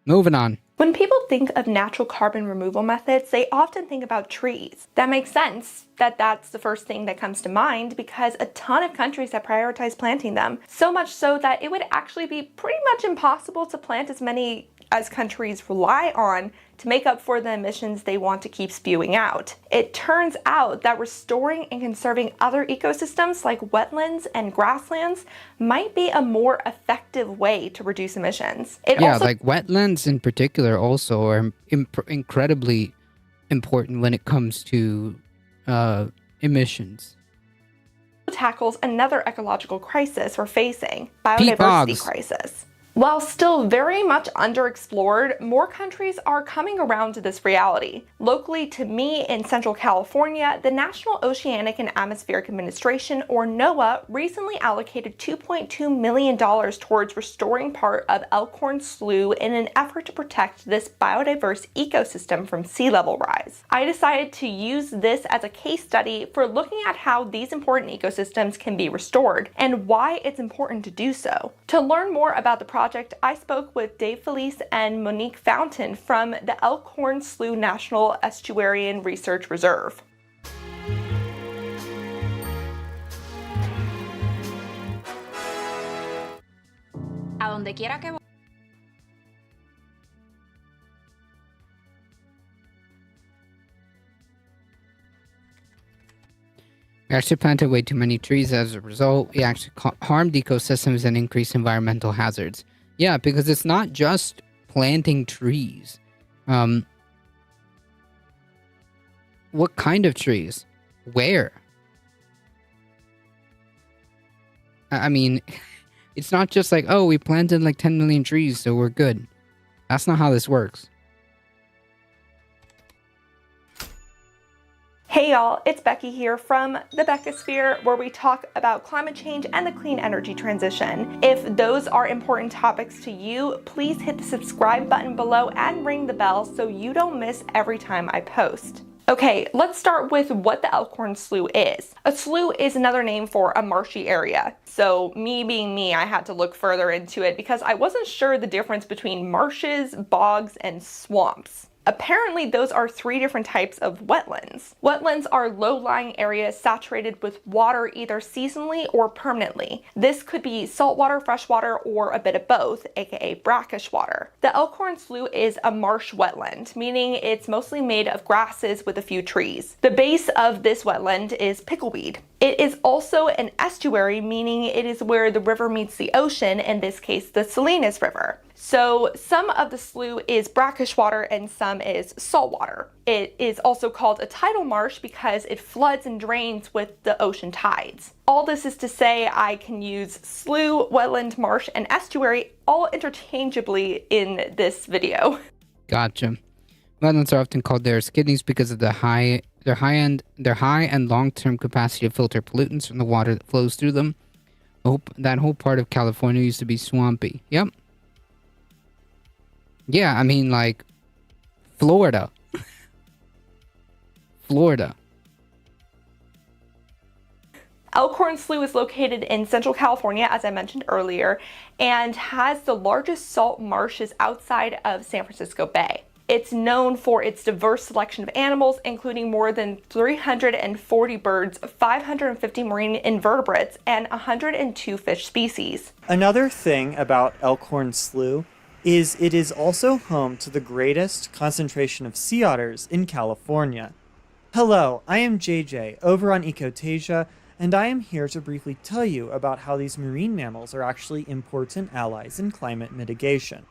S2: Moving on.
S12: When people think of natural carbon removal methods, they often think about trees. That makes sense that that's the first thing that comes to mind because a ton of countries have prioritized planting them. So much so that it would actually be pretty much impossible to plant as many as countries rely on to make up for the emissions they want to keep spewing out. It turns out that restoring and conserving other ecosystems like wetlands and grasslands might be a more effective way to reduce emissions.
S2: Wetlands in particular also are incredibly important when it comes to emissions.
S12: Tackles another ecological crisis we're facing, biodiversity crisis. While still very much underexplored, more countries are coming around to this reality. Locally to me in Central California, the National Oceanic and Atmospheric Administration, or NOAA, recently allocated $2.2 million towards restoring part of Elkhorn Slough in an effort to protect this biodiverse ecosystem from sea level rise. I decided to use this as a case study for looking at how these important ecosystems can be restored and why it's important to do so. To learn more about the project, I spoke with Dave Felice and Monique Fountain from the Elkhorn Slough National Estuarian Research Reserve.
S13: A donde quiera que voy.
S2: We actually planted way too many trees. As a result, we actually harmed ecosystems and increased environmental hazards. Yeah, because it's not just planting trees. What kind of trees? Where? I mean, it's not just like, oh, we planted like 10 million trees, so we're good. That's not how this works.
S12: Hey y'all, it's Becky here from the Beckosphere, where we talk about climate change and the clean energy transition. If those are important topics to you, please hit the subscribe button below and ring the bell so you don't miss every time I post. Okay, let's start with what the Elkhorn Slough is. A slough is another name for a marshy area. So me being me, I had to look further into it because I wasn't sure the difference between marshes, bogs, and swamps. Apparently, those are 3 different types of wetlands. Wetlands are low-lying areas saturated with water either seasonally or permanently. This could be saltwater, freshwater, or a bit of both, aka brackish water. The Elkhorn Slough is a marsh wetland, meaning it's mostly made of grasses with a few trees. The base of this wetland is pickleweed. It is also an estuary, meaning it is where the river meets the ocean, in this case the Salinas River. So some of the slough is brackish water and some is saltwater. It is also called a tidal marsh because it floods and drains with the ocean tides. All this is to say I can use slough, wetland, marsh, and estuary all interchangeably in this video.
S2: Gotcha. Wetlands are often called their kidneys because of their high and long-term capacity to filter pollutants from the water that flows through them. That whole part of California used to be swampy. Yep. Yeah, I mean, like, Florida. Florida.
S12: Elkhorn Slough is located in Central California, as I mentioned earlier, and has the largest salt marshes outside of San Francisco Bay. It's known for its diverse selection of animals, including more than 340 birds, 550 marine invertebrates, and 102 fish species.
S14: Another thing about Elkhorn Slough is it is also home to the greatest concentration of sea otters in California. Hello, I am JJ over on Ecotasia, and I am here to briefly tell you about how these marine mammals are actually important allies in climate mitigation.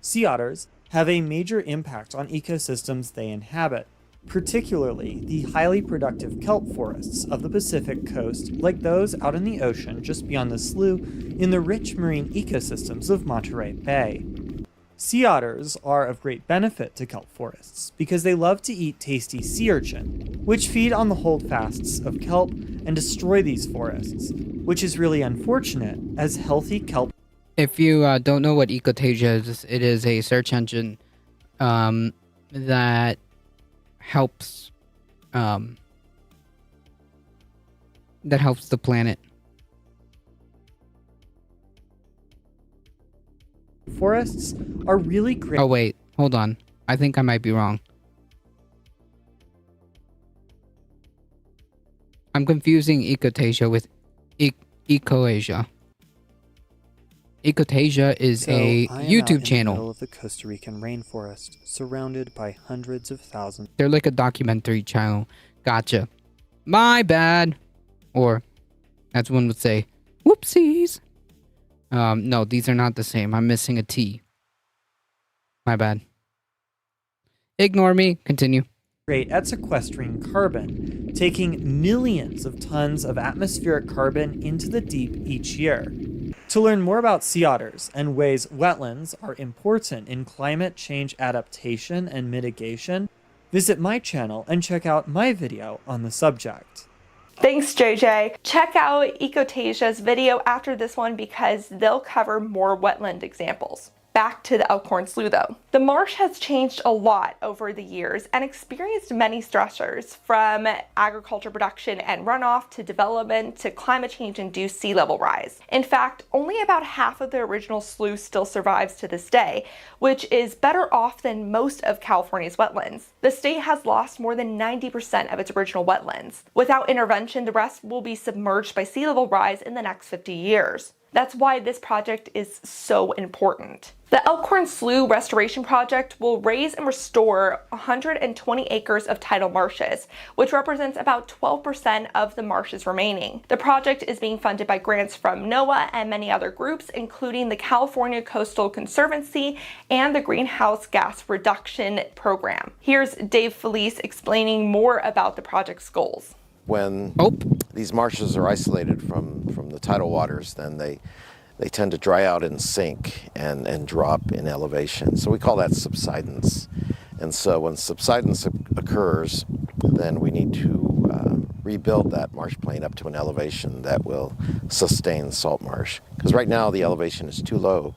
S14: Sea otters have a major impact on ecosystems they inhabit, particularly the highly productive kelp forests of the Pacific coast, like those out in the ocean just beyond the slough in the rich marine ecosystems of Monterey Bay. Sea otters are of great benefit to kelp forests because they love to eat tasty sea urchin, which feed on the holdfasts of kelp and destroy these forests, which is really unfortunate as healthy kelp.
S2: If you don't know what Ecotasia is, it is a search engine that helps the planet.
S14: Forests are really great.
S2: Oh wait, hold on. I think I might be wrong. I'm confusing Ecotasia with Ecoasia. Ecotasia is a YouTube channel.
S14: In the middle of the Costa Rican rainforest, surrounded by hundreds of thousands.
S2: They're like a documentary channel. Gotcha. My bad. Or, as one would say, whoopsies. No, these are not the same. I'm missing a T. My bad. Ignore me. Continue.
S14: Great at sequestering carbon, taking millions of tons of atmospheric carbon into the deep each year. To learn more about sea otters and ways wetlands are important in climate change adaptation and mitigation, visit my channel and check out my video on the subject.
S12: Thanks, JJ. Check out Ecotasia's video after this one because they'll cover more wetland examples. Back to the Elkhorn Slough though. The marsh has changed a lot over the years and experienced many stressors, from agriculture production and runoff to development to climate change induced sea level rise. In fact, only about half of the original slough still survives to this day, which is better off than most of California's wetlands. The state has lost more than 90% of its original wetlands. Without intervention, the rest will be submerged by sea level rise in the next 50 years. That's why this project is so important. The Elkhorn Slough Restoration Project will raise and restore 120 acres of tidal marshes, which represents about 12% of the marshes remaining. The project is being funded by grants from NOAA and many other groups, including the California Coastal Conservancy and the Greenhouse Gas Reduction Program. Here's Dave Felice explaining more about the project's goals.
S15: When these marshes are isolated from the tidal waters, then they tend to dry out and sink and drop in elevation. So we call that subsidence. And so when subsidence occurs, then we need to rebuild that marsh plain up to an elevation that will sustain salt marsh. Because right now the elevation is too low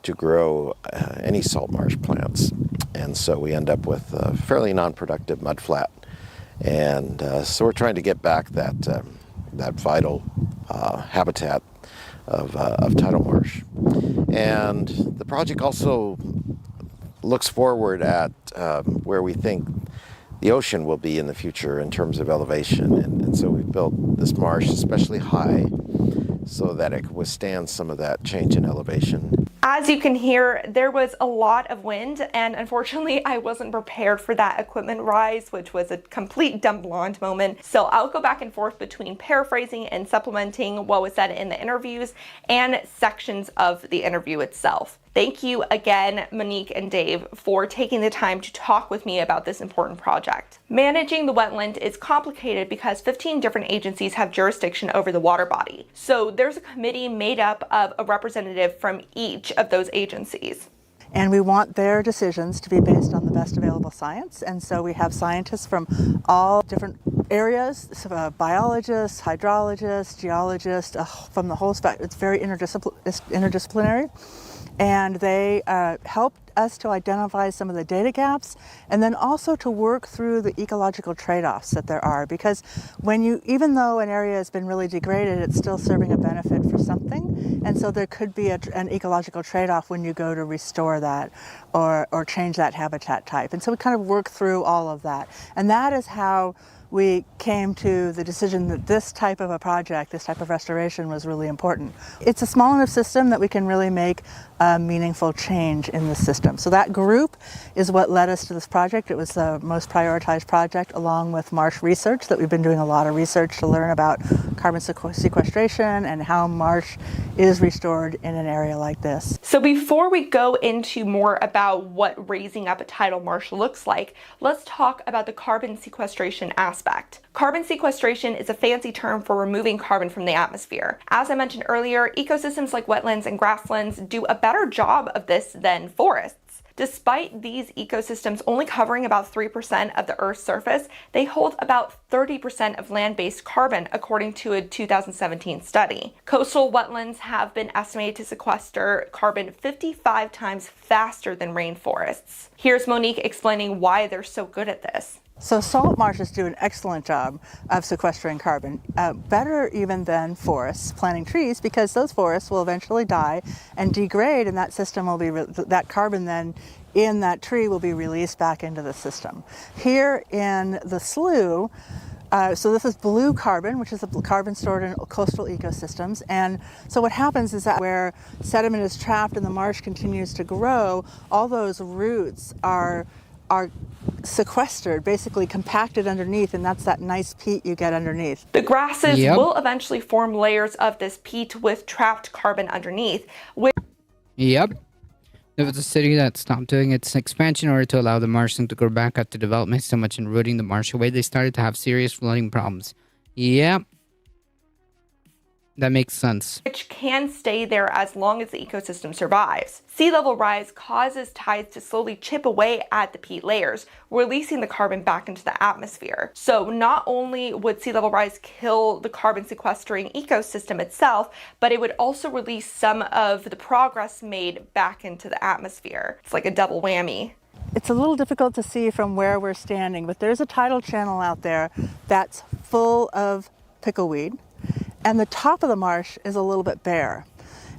S15: to grow any salt marsh plants. And so we end up with a fairly non-productive mudflat. And so we're trying to get back that vital habitat of tidal marsh. And the project also looks forward at where we think the ocean will be in the future in terms of elevation. And so we've built this marsh especially high so that it can withstand some of that change in elevation.
S12: As you can hear, there was a lot of wind, and unfortunately I wasn't prepared for that equipment rise, which was a complete dumb blonde moment. So I'll go back and forth between paraphrasing and supplementing what was said in the interviews and sections of the interview itself. Thank you again, Monique and Dave, for taking the time to talk with me about this important project. Managing the wetland is complicated because 15 different agencies have jurisdiction over the water body. So there's a committee made up of a representative from each of those agencies.
S16: And we want their decisions to be based on the best available science. And so we have scientists from all different areas, biologists, hydrologists, geologists, from the whole spectrum. It's very interdisciplinary. And they helped us to identify some of the data gaps and then also to work through the ecological trade-offs that there are. Because even though an area has been really degraded, it's still serving a benefit for something. And so there could be an ecological trade-off when you go to restore that or change that habitat type. And so we kind of work through all of that. And that is how we came to the decision that this type of a project, this type of restoration was really important. It's a small enough system that we can really make a meaningful change in the system. So that group is what led us to this project. It was the most prioritized project along with marsh research, that we've been doing a lot of research to learn about carbon sequestration and how marsh is restored in an area like this.
S12: So before we go into more about what raising up a tidal marsh looks like, let's talk about the carbon sequestration aspect. Carbon sequestration is a fancy term for removing carbon from the atmosphere. As I mentioned earlier, ecosystems like wetlands and grasslands do a better job of this than forests. Despite these ecosystems only covering about 3% of the Earth's surface, they hold about 30% of land-based carbon, according to a 2017 study. Coastal wetlands have been estimated to sequester carbon 55 times faster than rainforests. Here's Monique explaining why they're so good at this.
S16: So salt marshes do an excellent job of sequestering carbon, better even than forests planting trees, because those forests will eventually die and degrade, and that system will be that carbon then in that tree will be released back into the system. Here in the slough, so this is blue carbon, which is the carbon stored in coastal ecosystems. And so what happens is that where sediment is trapped and the marsh continues to grow, all those roots are sequestered, basically compacted underneath, and that's that nice peat you get underneath.
S12: The grasses will eventually form layers of this peat with trapped carbon underneath.
S2: Yep. There was a city that stopped doing its expansion in order to allow the marshland to grow back after development so much and rooting the marsh away. They started to have serious flooding problems. Yep. That makes sense.
S12: Which can stay there as long as the ecosystem survives. Sea level rise causes tides to slowly chip away at the peat layers, releasing the carbon back into the atmosphere. So not only would sea level rise kill the carbon sequestering ecosystem itself, but it would also release some of the progress made back into the atmosphere. It's like a double whammy.
S16: It's a little difficult to see from where we're standing, but there's a tidal channel out there that's full of pickleweed. And the top of the marsh is a little bit bare.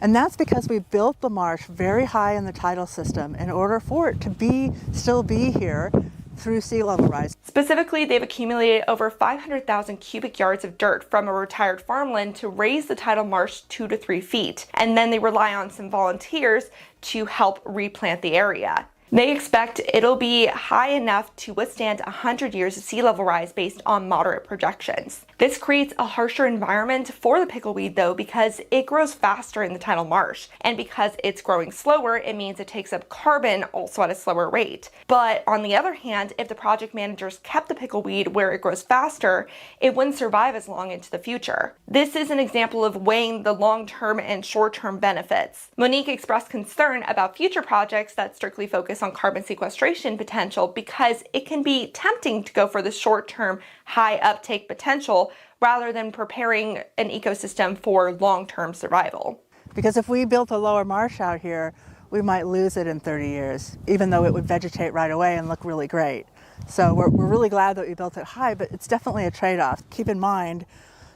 S16: And that's because we built the marsh very high in the tidal system in order for it to still be here through sea level rise.
S12: Specifically, they've accumulated over 500,000 cubic yards of dirt from a retired farmland to raise the tidal marsh 2 to 3 feet. And then they rely on some volunteers to help replant the area. They expect it'll be high enough to withstand 100 years of sea level rise based on moderate projections. This creates a harsher environment for the pickleweed though, because it grows faster in the tidal marsh. And because it's growing slower, it means it takes up carbon also at a slower rate. But on the other hand, if the project managers kept the pickleweed where it grows faster, it wouldn't survive as long into the future. This is an example of weighing the long-term and short-term benefits. Monique expressed concern about future projects that strictly focus on carbon sequestration potential because it can be tempting to go for the short-term high uptake potential rather than preparing an ecosystem for long-term survival.
S16: Because if we built a lower marsh out here, we might lose it in 30 years, even though it would vegetate right away and look really great. So we're really glad that we built it high, but it's definitely a trade-off. Keep in mind,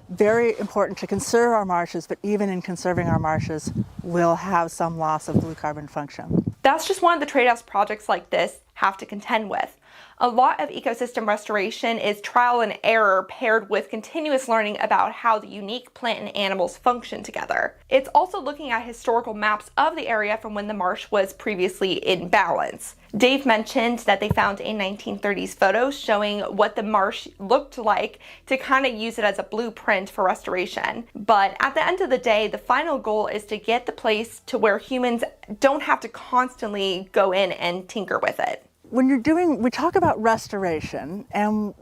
S16: very important to conserve our marshes, but even in conserving our marshes, we'll have some loss of blue carbon function.
S12: That's just one of the trade-offs projects like this have to contend with. A lot of ecosystem restoration is trial and error paired with continuous learning about how the unique plant and animals function together. It's also looking at historical maps of the area from when the marsh was previously in balance. Dave mentioned that they found a 1930s photo showing what the marsh looked like to kind of use it as a blueprint for restoration. But at the end of the day, the final goal is to get the place to where humans don't have to constantly go in and tinker with it.
S16: When we talk about restoration, and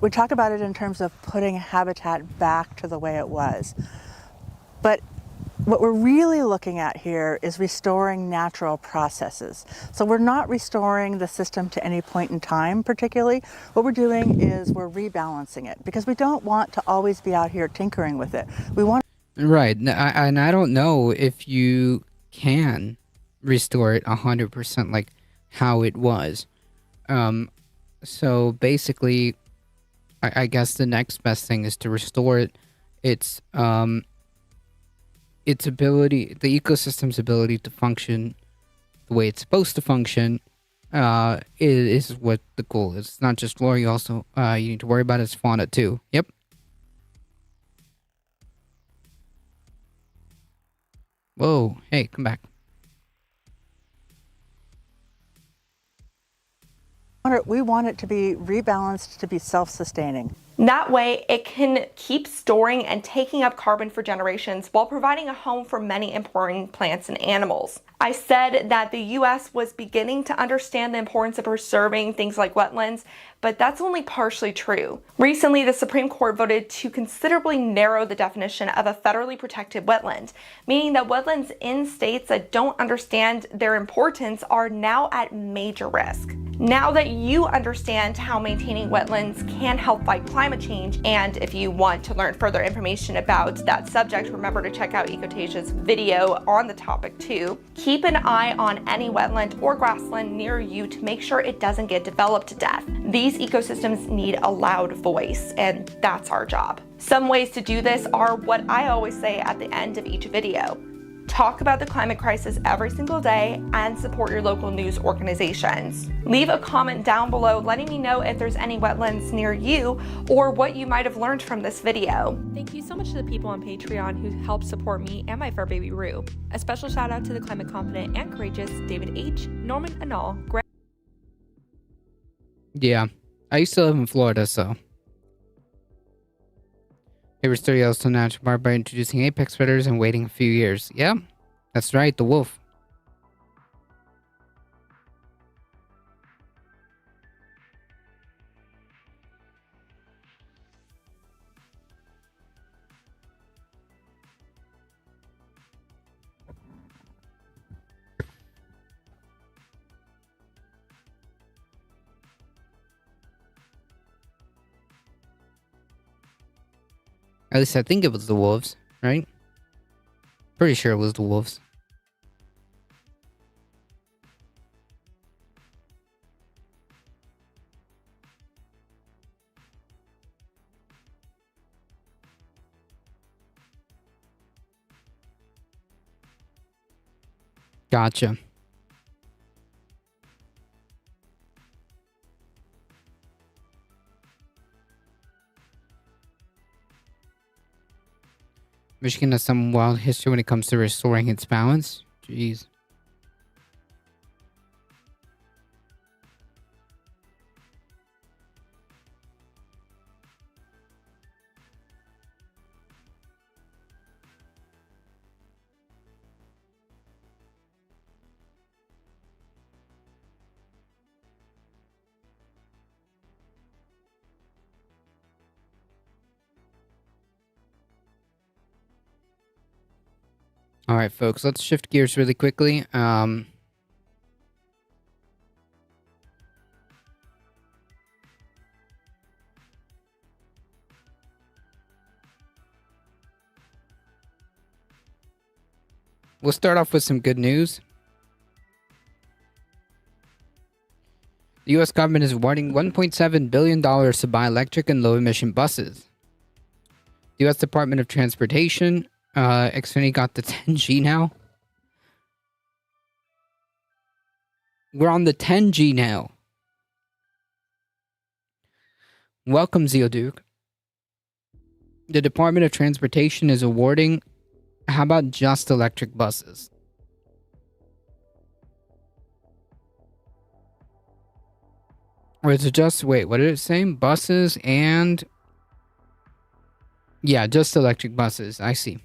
S16: we talk about it in terms of putting habitat back to the way it was. But what we're really looking at here is restoring natural processes. So we're not restoring the system to any point in time particularly. What we're doing is we're rebalancing it because we don't want to always be out here tinkering with it. We want.
S2: Right, and I don't know if you can restore it 100% like how it was. So basically, I guess the next best thing is to restore its ability, the ecosystem's ability to function the way it's supposed to function, is what the goal is. It's not just flora, you also you need to worry about its fauna too. Yep. Whoa, hey, come back.
S16: We want it to be rebalanced to be self-sustaining.
S12: That way, it can keep storing and taking up carbon for generations while providing a home for many important plants and animals. I said that the US was beginning to understand the importance of preserving things like wetlands, but that's only partially true. Recently, the Supreme Court voted to considerably narrow the definition of a federally protected wetland, meaning that wetlands in states that don't understand their importance are now at major risk. Now that you understand how maintaining wetlands can help fight climate change, and if you want to learn further information about that subject, remember to check out Ecotasia's video on the topic too. Keep an eye on any wetland or grassland near you to make sure it doesn't get developed to death. These ecosystems need a loud voice, and that's our job. Some ways to do this are what I always say at the end of each video. Talk about the climate crisis every single day and support your local news organizations. Leave a comment down below letting me know if there's any wetlands near you or what you might have learned from this video.
S17: Thank you so much to the people on Patreon who helped support me and my fur baby Rue. A special shout out to the climate confident and courageous David H., Norman Anal, Greg.
S2: Yeah, I used to live in Florida, so. They restore Yellowstone National Park by introducing apex predators and waiting a few years. Yeah, that's right, the wolf. At least I think it was the wolves, right? Pretty sure it was the wolves. Gotcha. Michigan has some wild history when it comes to restoring its balance. Jeez. All right, folks, let's shift gears really quickly. We'll start off with some good news. The U.S. government is awarding $1.7 billion to buy electric and low-emission buses. The U.S. Department of Transportation Xfinity got the 10G now. We're on the 10G now. Welcome, Zeoduke. The Department of Transportation is awarding. How about just electric buses? Or is it just, wait, what did it say? Buses and... Yeah, just electric buses. I see.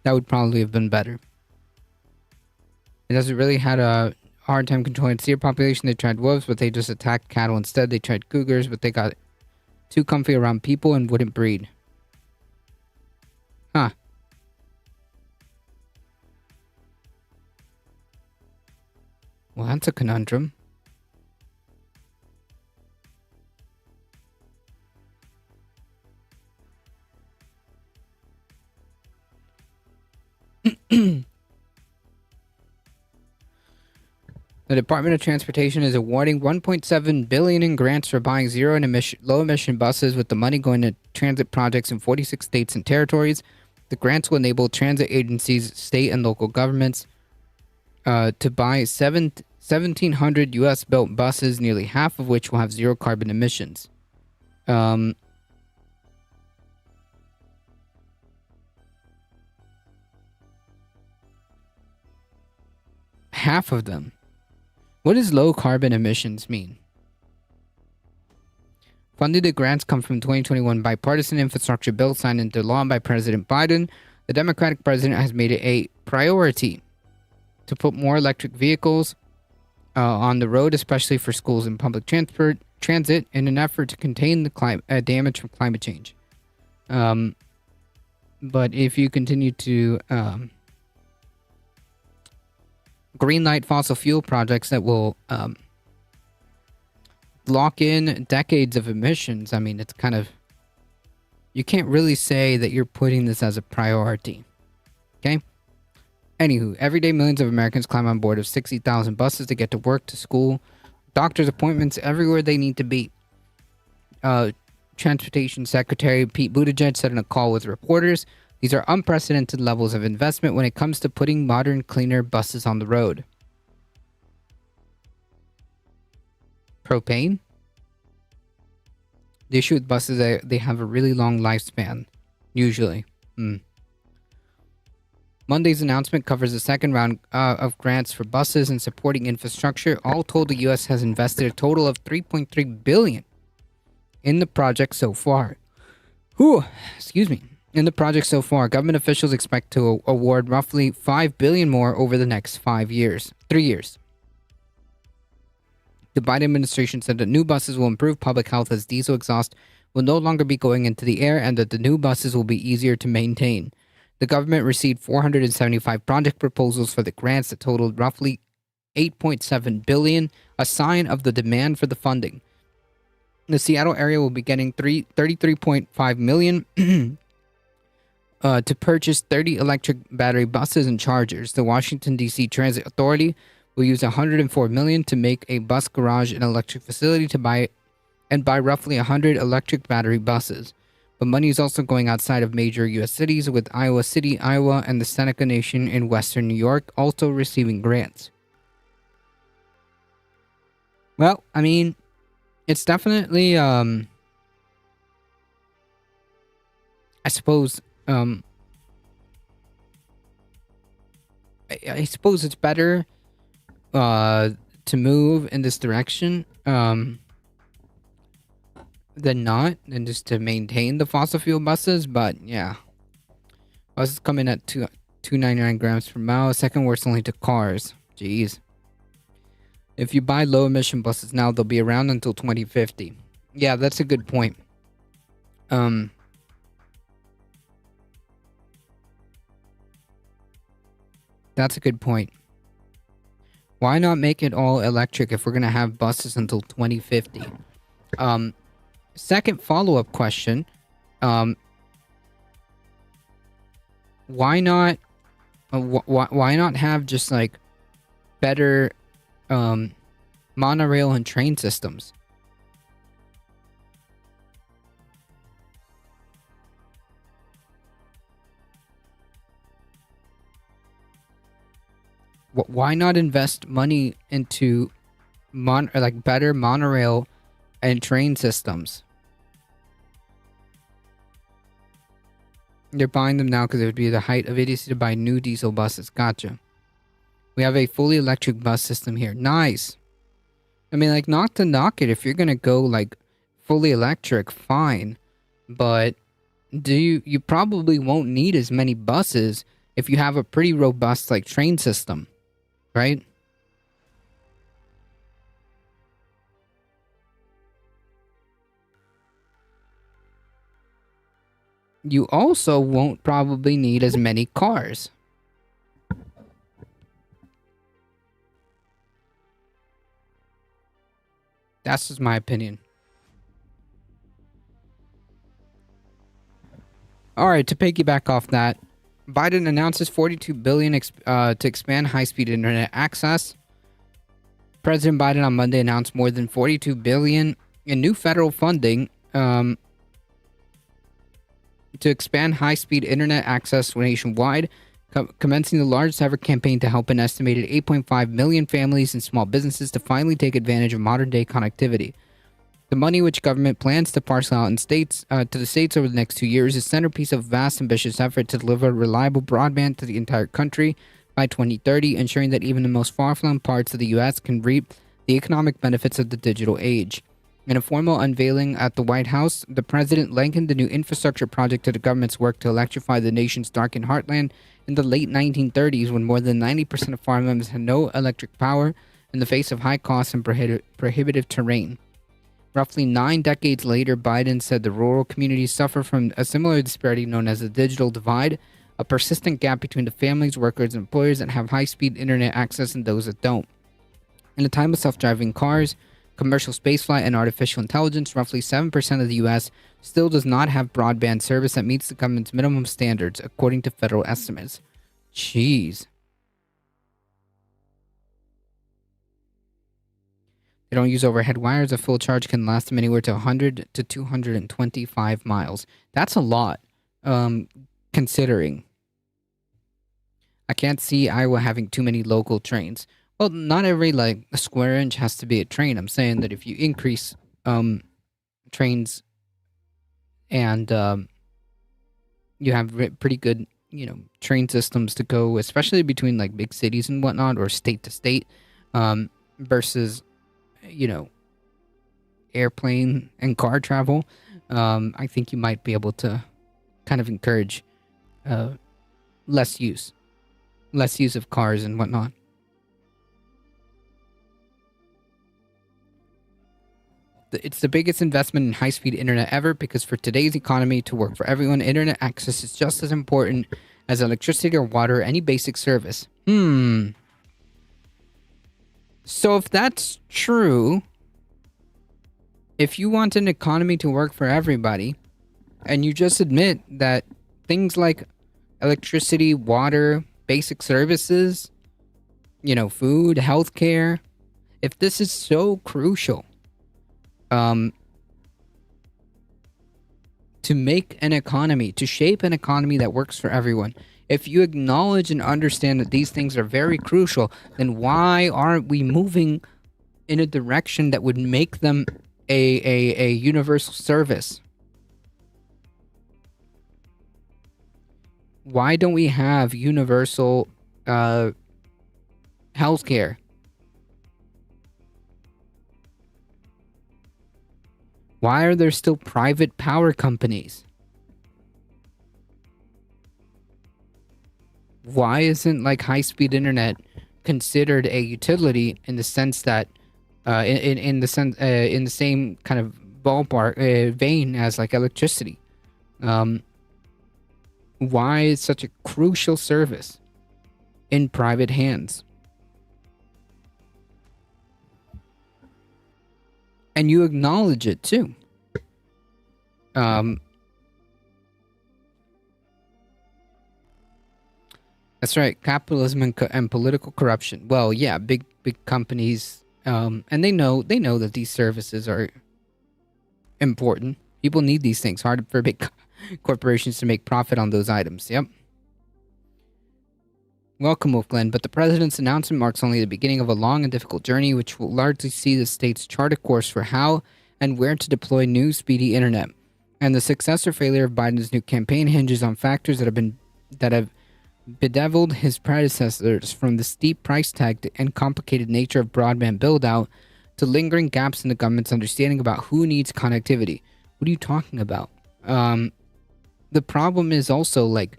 S2: That would probably have been better. It doesn't really had a hard time controlling its deer population. They tried wolves, but they just attacked cattle instead. They tried cougars, but they got too comfy around people and wouldn't breed. Huh. Well, that's a conundrum. The Department of Transportation is awarding $1.7 billion in grants for buying low-emission buses, with the money going to transit projects in 46 states and territories. The grants will enable transit agencies, state and local governments to buy 1,700 U.S.-built buses, nearly half of which will have zero carbon emissions. Half of them. What does low carbon emissions mean? Funding the grants come from 2021 bipartisan infrastructure bill signed into law by President Biden. The Democratic president has made it a priority to put more electric vehicles on the road, especially for schools and public transit, in an effort to contain the damage from climate change. But if you continue to greenlight fossil fuel projects that will lock in decades of emissions, I mean, it's kind of... You can't really say that you're putting this as a priority. Okay? Anywho, every day millions of Americans climb on board of 60,000 buses to get to work, to school, doctor's appointments, everywhere they need to be. Transportation Secretary Pete Buttigieg said in a call with reporters, these are unprecedented levels of investment when it comes to putting modern, cleaner buses on the road. Propane? The issue with buses, they have a really long lifespan, usually. Monday's announcement covers the second round of grants for buses and supporting infrastructure. All told, the U.S. has invested a total of $3.3 billion in the project so far. Excuse me. In the project so far, government officials expect to award roughly $5 billion more over the next 3 years. The Biden administration said that new buses will improve public health as diesel exhaust will no longer be going into the air and that the new buses will be easier to maintain. The government received 475 project proposals for the grants that totaled roughly $8.7 billion, a sign of the demand for the funding. The Seattle area will be getting $33.5 million to purchase 30 electric battery buses and chargers. The Washington, D.C. Transit Authority will use $104 million to make a bus garage and electric facility to buy roughly 100 electric battery buses. But money is also going outside of major U.S. cities, with Iowa City, Iowa, and the Seneca Nation in western New York also receiving grants. Well, I mean, it's definitely, I suppose, I suppose it's better to move in this direction than not, and just to maintain the fossil fuel buses. But yeah, buses come in at 299 grams per mile. Second worst only to cars. Jeez. If you buy low emission buses now, they'll be around until 2050. Yeah, that's a good point. That's a good point. Why not make it all electric if we're going to have buses until 2050? Second follow-up question. Why not have just like better monorail and train systems? Why not invest money into better monorail and train systems? They're buying them now because it would be the height of idiocy to buy new diesel buses. Gotcha. We have a fully electric bus system here. Nice. I mean, like, not to knock it. If you're gonna go like fully electric, fine. But you probably won't need as many buses if you have a pretty robust like train system, right? You also won't probably need as many cars. That's just my opinion. All right, to piggyback off that, Biden announces $42 billion to expand high-speed internet access. President Biden on Monday announced more than $42 billion in new federal funding to expand high-speed internet access nationwide, commencing the largest ever campaign to help an estimated 8.5 million families and small businesses to finally take advantage of modern-day connectivity. The money which government plans to parcel out in states to the states over the next 2 years is centerpiece of a vast, ambitious effort to deliver reliable broadband to the entire country by 2030, ensuring that even the most far-flung parts of the U.S. can reap the economic benefits of the digital age. In a formal unveiling at the White House, the president likened the new infrastructure project to the government's work to electrify the nation's darkened heartland in the late 1930s, when more than 90% of farmlands had no electric power in the face of high costs and prohibitive terrain. Roughly 9 decades later, Biden said the rural communities suffer from a similar disparity known as the digital divide, a persistent gap between the families, workers, and employers that have high-speed internet access and those that don't. In a time of self-driving cars, commercial spaceflight, and artificial intelligence, roughly 7% of the U.S. still does not have broadband service that meets the government's minimum standards, according to federal estimates. Jeez. They don't use overhead wires. A full charge can last them anywhere to 100 to 225 miles. That's a lot, considering. I can't see Iowa having too many local trains. Well, not every, like, a square inch has to be a train. I'm saying that if you increase trains and you have pretty good, train systems to go, especially between, like, big cities and whatnot, or state to state, versus, airplane and car travel, I think you might be able to kind of encourage less use of cars and whatnot. It's the biggest investment in high-speed internet ever, because for today's economy to work for everyone, internet access is just as important as electricity or water or any basic service. So if that's true, if you want an economy to work for everybody, and you just admit that things like electricity, water, basic services, food, healthcare, if this is so crucial to make an economy, to shape an economy that works for everyone, if you acknowledge and understand that these things are very crucial, then why aren't we moving in a direction that would make them a universal service? Why don't we have universal healthcare? Why are there still private power companies? Why isn't, like, high-speed internet considered a utility in the sense that, in the same kind of ballpark vein as, like, electricity? Why is such a crucial service in private hands? And you acknowledge it too. That's right, capitalism and political corruption. Well, yeah, big companies, and they know that these services are important. People need these things. Hard for big corporations to make profit on those items. Yep. Welcome, Wolf Glenn, but the president's announcement marks only the beginning of a long and difficult journey, which will largely see the states chart a course for how and where to deploy new speedy internet. And the success or failure of Biden's new campaign hinges on factors that have bedeviled his predecessors, from the steep price tag and complicated nature of broadband build-out to lingering gaps in the government's understanding about who needs connectivity. What are you talking about? The problem is also, like,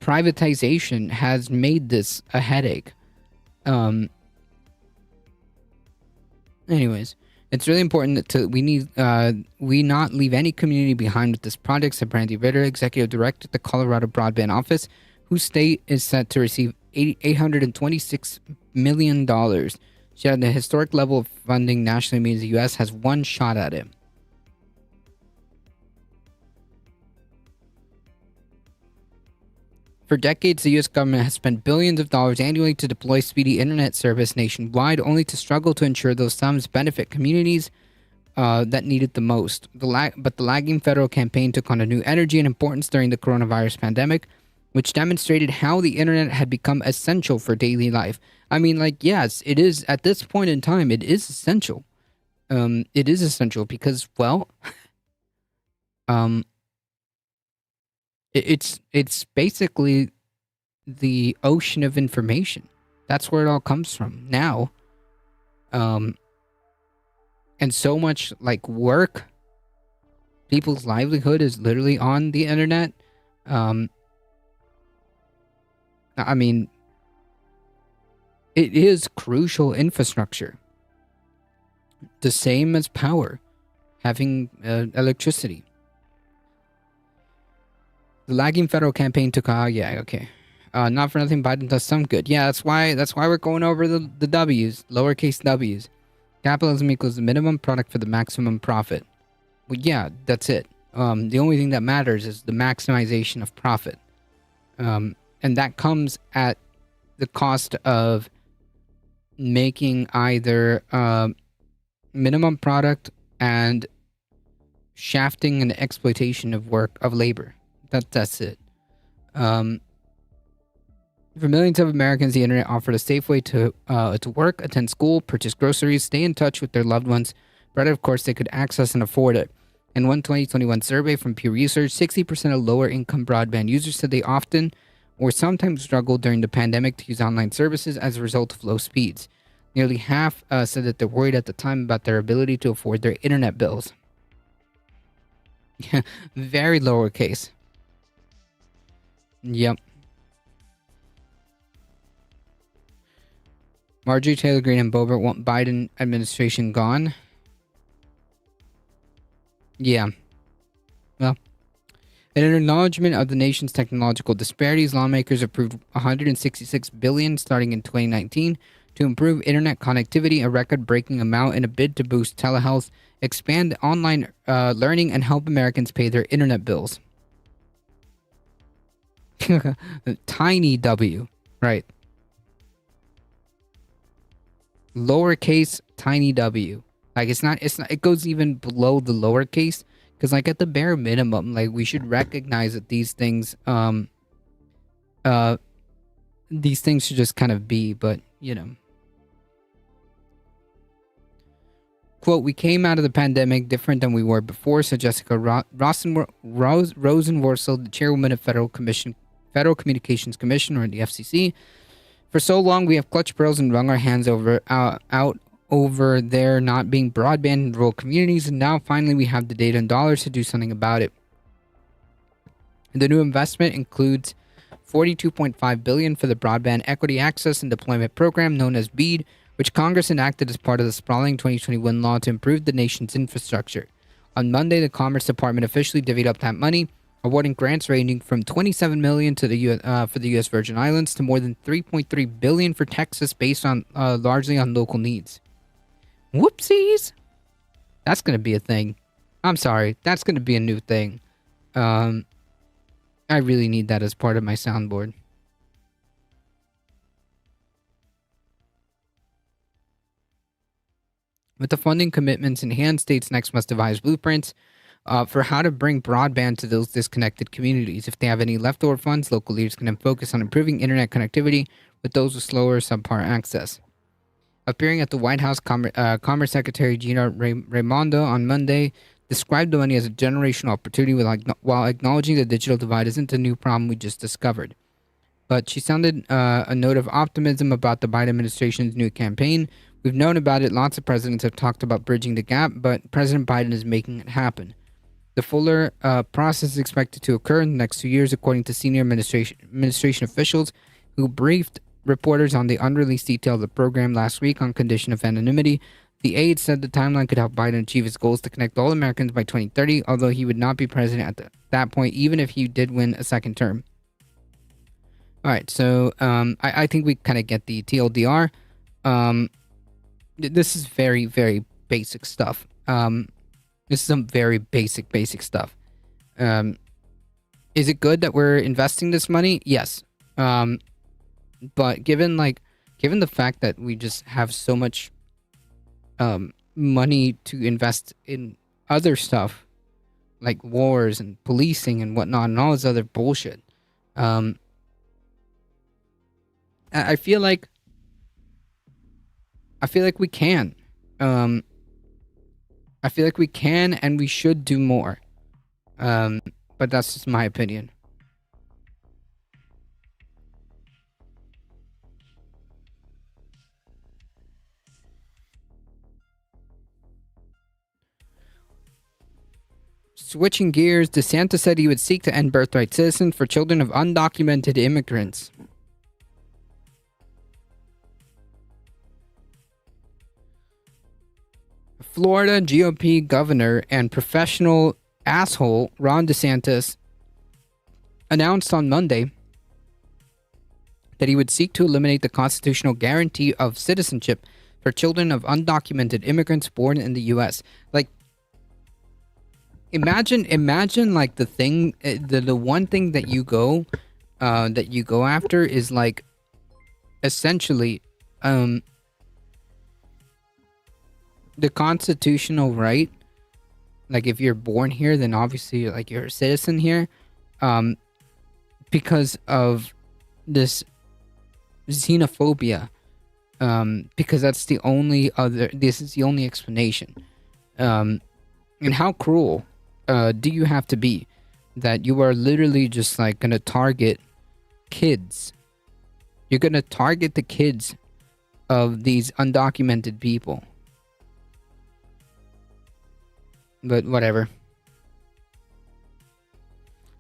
S2: privatization has made this a headache. Anyways, it's really important that we not leave any community behind with this project, said Brandy Ritter, executive director at the Colorado Broadband Office, whose state is set to receive $826 million. She had the historic level of funding nationally means the U.S. has one shot at it. For decades, the U.S. government has spent billions of dollars annually to deploy speedy internet service nationwide, only to struggle to ensure those sums benefit communities that need it the most. But the lagging federal campaign took on a new energy and importance during the coronavirus pandemic, which demonstrated how the internet had become essential for daily life. I mean, like, yes, it is, at this point in time, it is essential. It is essential because, well, it's basically the ocean of information. That's where it all comes from now. And so much, like, work, people's livelihood is literally on the internet. I mean, it is crucial infrastructure. The same as power, having electricity. The lagging federal campaign took not for nothing, Biden does some good. Yeah, that's why we're going over the W's, lowercase w's. Capitalism equals the minimum product for the maximum profit. Well, yeah, that's it. The only thing that matters is the maximization of profit. And that comes at the cost of making either minimum product and shafting and exploitation of labor. That's it. For millions of Americans, the internet offered a safe way to work, attend school, purchase groceries, stay in touch with their loved ones, but of course they could access and afford it. In one 2021 survey from Pew Research, 60% of lower-income broadband users said they often or sometimes struggled during the pandemic to use online services as a result of low speeds. Nearly half said that they're worried at the time about their ability to afford their internet bills. Very lowercase. Yep. Marjorie Taylor Greene and Boebert want Biden administration gone. Yeah. Well, in an acknowledgement of the nation's technological disparities, lawmakers approved $166 billion starting in 2019 to improve internet connectivity, a record-breaking amount in a bid to boost telehealth, expand online learning, and help Americans pay their internet bills. Tiny W, right? Lowercase tiny w. Like, it's not, it goes even below the lowercase, because, like, at the bare minimum, like, we should recognize that these things should just kind of be, but, you know. Quote, we came out of the pandemic different than we were before, said Jessica Rosenworcel, the chairwoman of Federal Communications Commission, or the FCC. For so long, we have clutched pearls and wrung our hands out over there not being broadband in rural communities, and now finally we have the data and dollars to do something about it. The new investment includes $42.5 billion for the Broadband Equity Access and Deployment Program, known as BEAD, which Congress enacted as part of the sprawling 2021 law to improve the nation's infrastructure. On Monday, the Commerce Department officially divvied up that money, awarding grants ranging from $27 million to for the U.S. Virgin Islands to more than $3.3 billion for Texas, based on largely on local needs. Whoopsies! That's going to be a thing. I'm sorry. That's going to be a new thing. I really need that as part of my soundboard. With the funding commitments in hand, states next must devise blueprints for how to bring broadband to those disconnected communities. If they have any leftover funds, local leaders can then focus on improving internet connectivity with those with slower subpar access. Appearing at the White House, Commerce Secretary Gina Raimondo on Monday described the money as a generational opportunity while acknowledging the digital divide isn't a new problem we just discovered. But she sounded a note of optimism about the Biden administration's new campaign. We've known about it. Lots of presidents have talked about bridging the gap, but President Biden is making it happen. The fuller process is expected to occur in the next 2 years, according to senior administration officials who briefed reporters on the unreleased detail of the program last week on condition of anonymity. The aide said the timeline could help Biden achieve his goals to connect all Americans by 2030, although he would not be president at that point, even if he did win a second term. All right, so I think we kind of get the TLDR. This is very, very basic stuff. This is some very basic stuff. Is it good that we're investing this money? Yes. But given the fact that we just have so much money to invest in other stuff like wars and policing and whatnot and all this other bullshit, I feel like we can. I feel like we can and we should do more. But that's just my opinion. Switching gears, DeSantis said he would seek to end birthright citizens for children of undocumented immigrants. Florida GOP governor and professional asshole Ron DeSantis announced on Monday that he would seek to eliminate the constitutional guarantee of citizenship for children of undocumented immigrants born in the U.S. Like, imagine like the thing, the one thing that you go after is like essentially the constitutional right. Like, if you're born here, then obviously like you're a citizen here, because of this xenophobia, because that's the only this is the only explanation. And how cruel do you have to be that you are literally just like gonna target kids? You're gonna target the kids of these undocumented people. But whatever.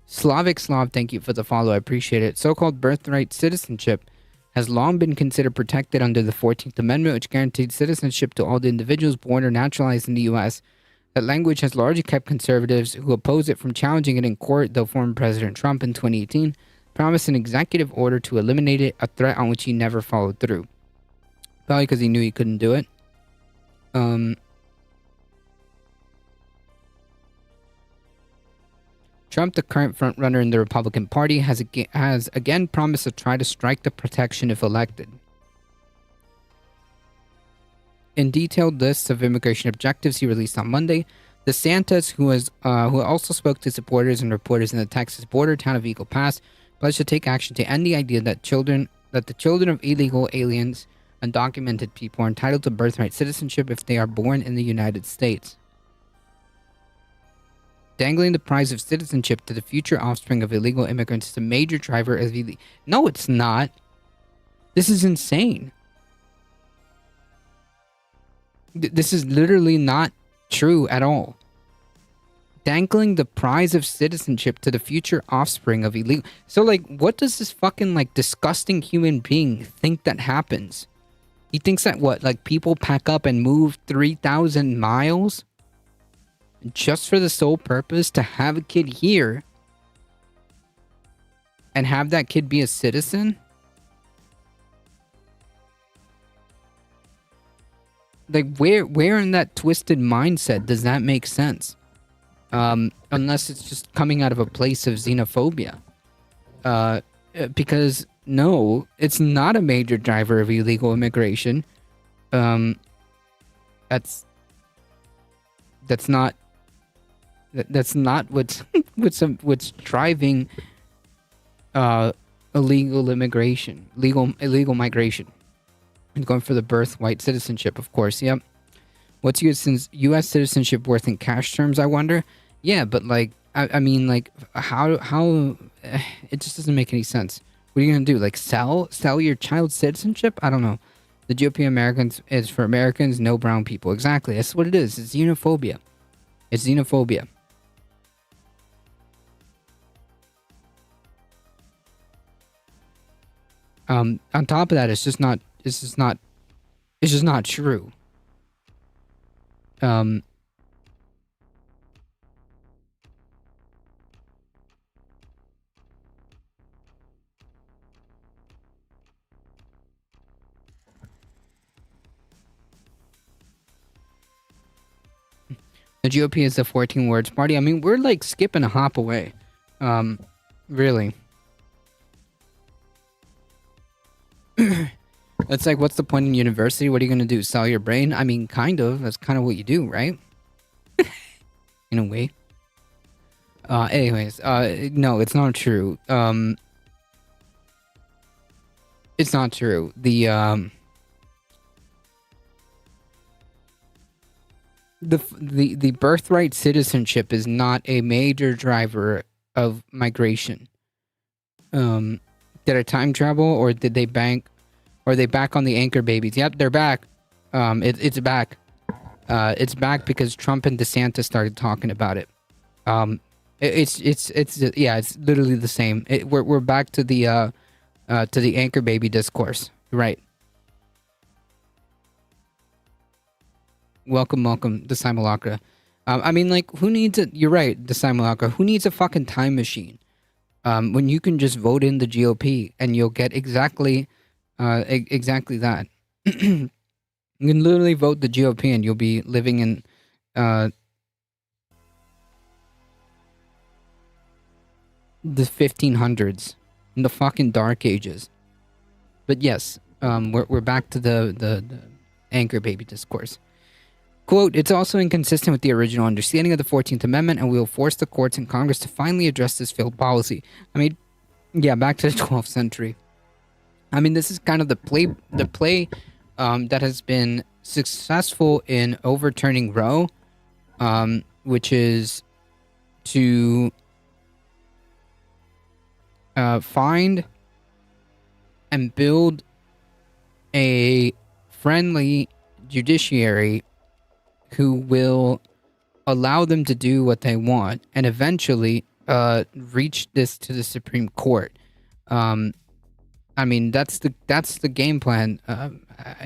S2: Slavic Slav, thank you for the follow. I appreciate it. So-called birthright citizenship has long been considered protected under the 14th Amendment, which guaranteed citizenship to all the individuals born or naturalized in the U.S. That language has largely kept conservatives who oppose it from challenging it in court, though former President Trump in 2018 promised an executive order to eliminate it, a threat on which he never followed through. Probably because he knew he couldn't do it. Trump, the current frontrunner in the Republican Party, has again promised to try to strike the protection if elected. In detailed lists of immigration objectives he released on Monday, DeSantis, who also spoke to supporters and reporters in the Texas border town of Eagle Pass, pledged to take action to end the idea that the children of illegal aliens, undocumented people, are entitled to birthright citizenship if they are born in the United States. Dangling the prize of citizenship to the future offspring of illegal immigrants is a major driver of No, it's not. This is insane. This is literally not true at all. Dangling the prize of citizenship to the future offspring of illegal... So, like, what does this fucking, like, disgusting human being think that happens? He thinks that, what, like, people pack up and move 3,000 miles? Just for the sole purpose to have a kid here and have that kid be a citizen? Like, where in that twisted mindset does that make sense? Unless it's just coming out of a place of xenophobia. Because, no, it's not a major driver of illegal immigration. That's not That's not what's driving illegal immigration, illegal migration. And going for the birthright citizenship, of course. Yep. What's U.S. citizenship worth in cash terms, I wonder? Yeah, but like, I mean, like, how it just doesn't make any sense. What are you gonna do? Like, sell your child's citizenship? I don't know. The GOP Americans is for Americans, no brown people. Exactly. That's what it is. It's xenophobia. It's xenophobia. On top of that, it's just not true. The GOP is the 14 words party. I mean, we're like skipping a hop away. Really. It's like, what's the point in university? What are you going to do? Sell your brain? I mean, kind of. That's kind of what you do, right? In a way. Anyways, no, it's not true. It's not true. The birthright citizenship is not a major driver of migration. Did I time travel, or did they bank? Or are they back on the anchor babies? Yep, they're back. It's back. It's back because Trump and DeSantis started talking about it. It's literally the same. We're back to the anchor baby discourse. Right. Welcome, the Simulacra. I mean, like, who needs it? You're right, the Simulacra. Who needs a fucking time machine? When you can just vote in the GOP and you'll get exactly that. You can literally vote the GOP and you'll be living in the 1500s, in the fucking dark ages. But yes, we're back to the anchor baby discourse. Quote, it's also inconsistent with the original understanding of the 14th Amendment, and we will force the courts and Congress to finally address this failed policy. I mean, yeah, back to the 12th century. I mean, this is kind of the play that has been successful in overturning Roe, which is to find and build a friendly judiciary who will allow them to do what they want and eventually reach this to the Supreme Court. I mean, that's the game plan.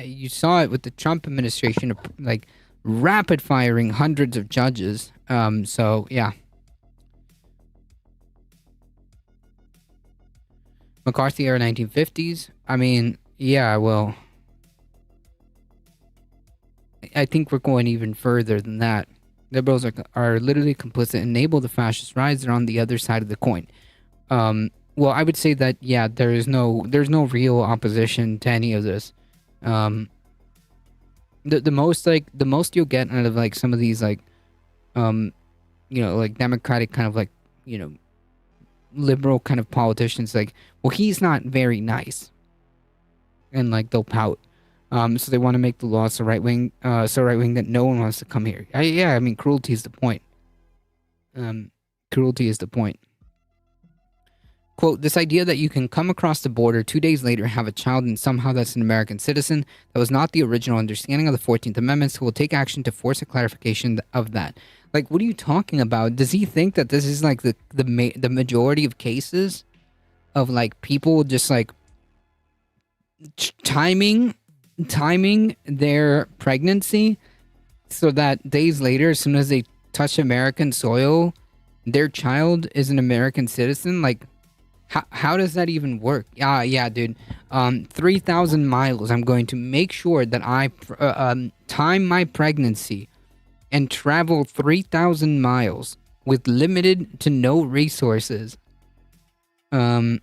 S2: You saw it with the Trump administration, like rapid firing hundreds of judges. So yeah. McCarthy era 1950s. I mean, yeah, well, I think we're going even further than that. Liberals are literally complicit and enable the fascist rise. They're on the other side of the coin. Well, I would say that, yeah, there's no real opposition to any of this. The most you'll get out of like some of these like, like Democratic kind of like, liberal kind of politicians, like, well, he's not very nice, and like they'll pout. So they want to make the law so right wing that no one wants to come here. I mean, cruelty is the point. Cruelty is the point. Quote, this idea that you can come across the border 2 days later, have a child, and somehow that's an American citizen, that was not the original understanding of the 14th Amendment, so we'll take action to force a clarification of that. Like, what are you talking about? Does he think that this is like the majority of cases of like people just like timing their pregnancy so that days later, as soon as they touch American soil, their child is an American citizen? Like, how does that even work? Yeah, dude. 3,000 miles. I'm going to make sure that I time my pregnancy and travel 3,000 miles with limited to no resources to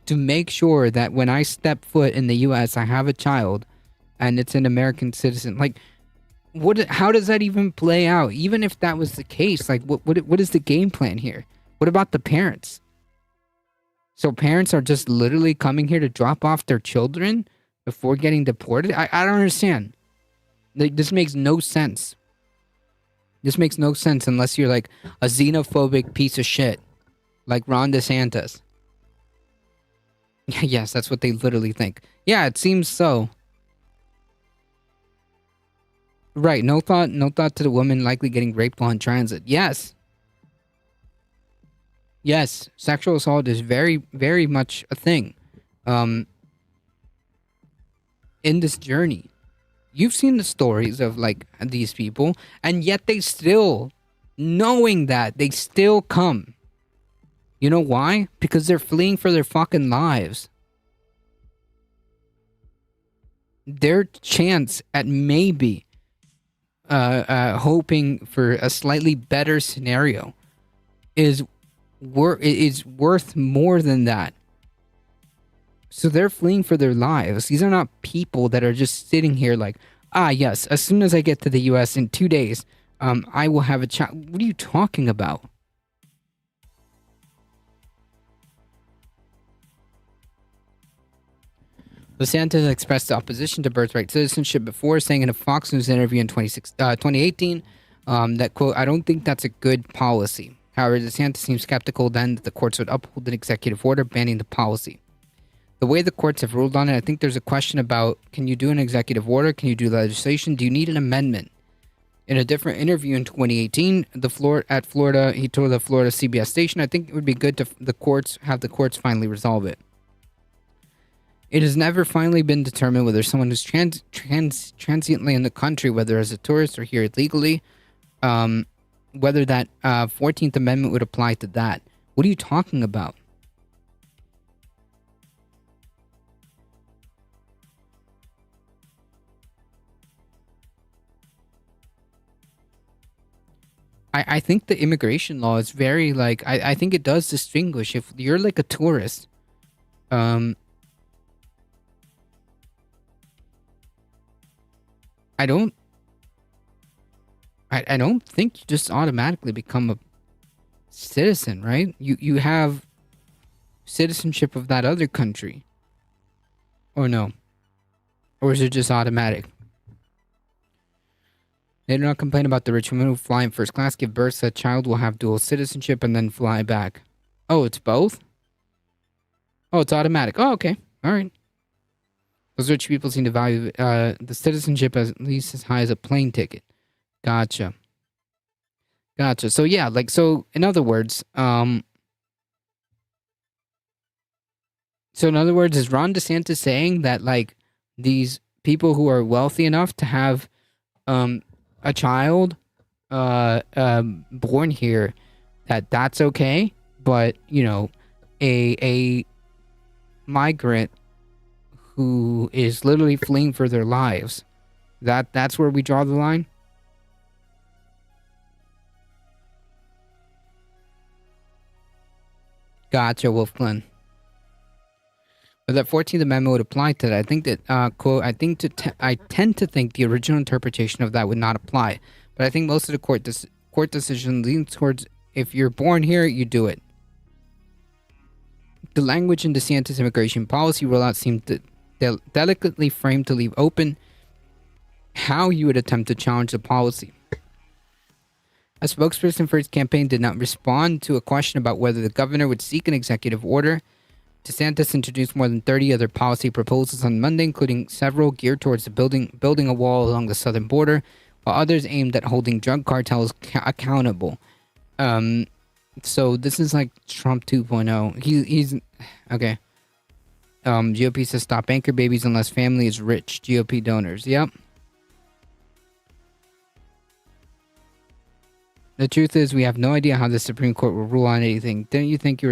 S2: make sure that when I step foot in the U.S., I have a child and it's an American citizen. Like, How does that even play out? Even if that was the case, like what is the game plan here? What about the parents? So parents are just literally coming here to drop off their children before getting deported? I don't understand. Like, this makes no sense. This makes no sense unless you're like a xenophobic piece of shit. Like Ron DeSantis. Yes, that's what they literally think. Yeah, it seems so. Right, no thought to the woman likely getting raped while in transit. Yes. Yes, sexual assault is very, very much a thing. In this journey. You've seen the stories of, like, these people, and yet they still, knowing that, they still come. You know why? Because they're fleeing for their fucking lives. Their chance at maybe hoping for a slightly better scenario is worth more than that. So they're fleeing for their lives. These are not people that are just sitting here like, yes, as soon as I get to the US in 2 days, I will have a child. What are you talking about? DeSantis expressed opposition to birthright citizenship before, saying in a Fox News interview in 2018 that, quote, I don't think that's a good policy. However, DeSantis seems skeptical then that the courts would uphold an executive order banning the policy. The way the courts have ruled on it, I think there's a question about, can you do an executive order? Can you do legislation? Do you need an amendment? In a different interview in 2018, at Florida, he told the Florida CBS station, I think it would be good to have the courts finally resolve it. It has never finally been determined whether someone who's transiently in the country, whether as a tourist or here illegally, whether that 14th Amendment would apply to that. What are you talking about? I think the immigration law is very, like, I think it does distinguish. If you're like a tourist, I don't think you just automatically become a citizen, right? You have citizenship of that other country. Or no? Or is it just automatic? They do not complain about the rich women who fly in first class, give birth, so a child will have dual citizenship, and then fly back. Oh, it's both? Oh, it's automatic. Oh, okay. All right. Those rich people seem to value the citizenship at least as high as a plane ticket. Gotcha. So yeah, like, so in other words, is Ron DeSantis saying that, like, these people who are wealthy enough to have a child born here, that's okay, but, you know, a migrant who is literally fleeing for their lives, that's where we draw the line? Gotcha, Wolf Glenn. But that 14th Amendment would apply to that. I think that, quote, I tend to think the original interpretation of that would not apply. But I think most of the court decision leans towards, if you're born here, you do it. The language in DeSantis' immigration policy rollout seemed delicately framed to leave open how you would attempt to challenge the policy. A spokesperson for his campaign did not respond to a question about whether the governor would seek an executive order. DeSantis introduced more than 30 other policy proposals on Monday, including several geared towards the building a wall along the southern border, while others aimed at holding drug cartels accountable. So this is like Trump 2.0. He's okay. GOP says stop anchor babies unless family is rich. GOP donors. Yep. The truth is, we have no idea how the Supreme Court will rule on anything. Didn't you think you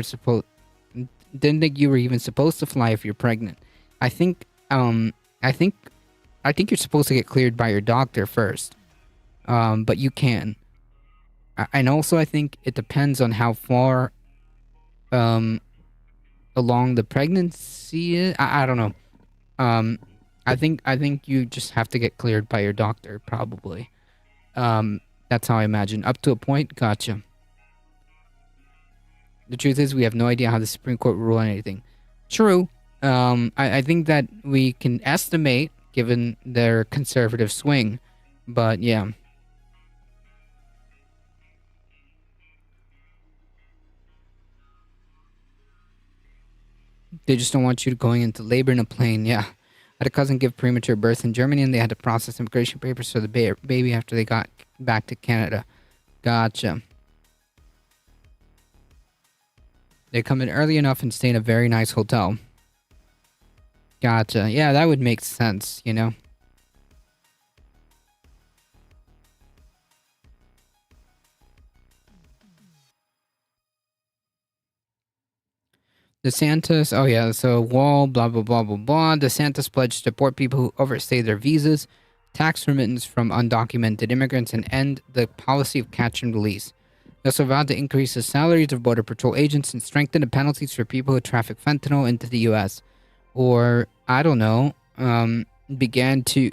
S2: were even supposed to fly if you're pregnant? I think you're supposed to get cleared by your doctor first. But you can. And also, I think it depends on how far along the pregnancy is. I don't know. I think you just have to get cleared by your doctor, probably. That's how I imagine. Up to a point, gotcha. The truth is, we have no idea how the Supreme Court will rule on anything. True. I think that we can estimate, given their conservative swing. But, yeah. They just don't want you going into labor in a plane, yeah. I had a cousin give premature birth in Germany, and they had to process immigration papers for the baby after they got back to Canada. Gotcha. They come in early enough and stay in a very nice hotel. Gotcha. Yeah, that would make sense, you know? DeSantis, oh yeah, so wall, blah, blah, blah, blah, blah. DeSantis pledged to deport people who overstay their visas, tax remittance from undocumented immigrants, and end the policy of catch and release. They also vowed to increase the salaries of Border Patrol agents and strengthen the penalties for people who traffic fentanyl into the U.S. Or, I don't know, begin to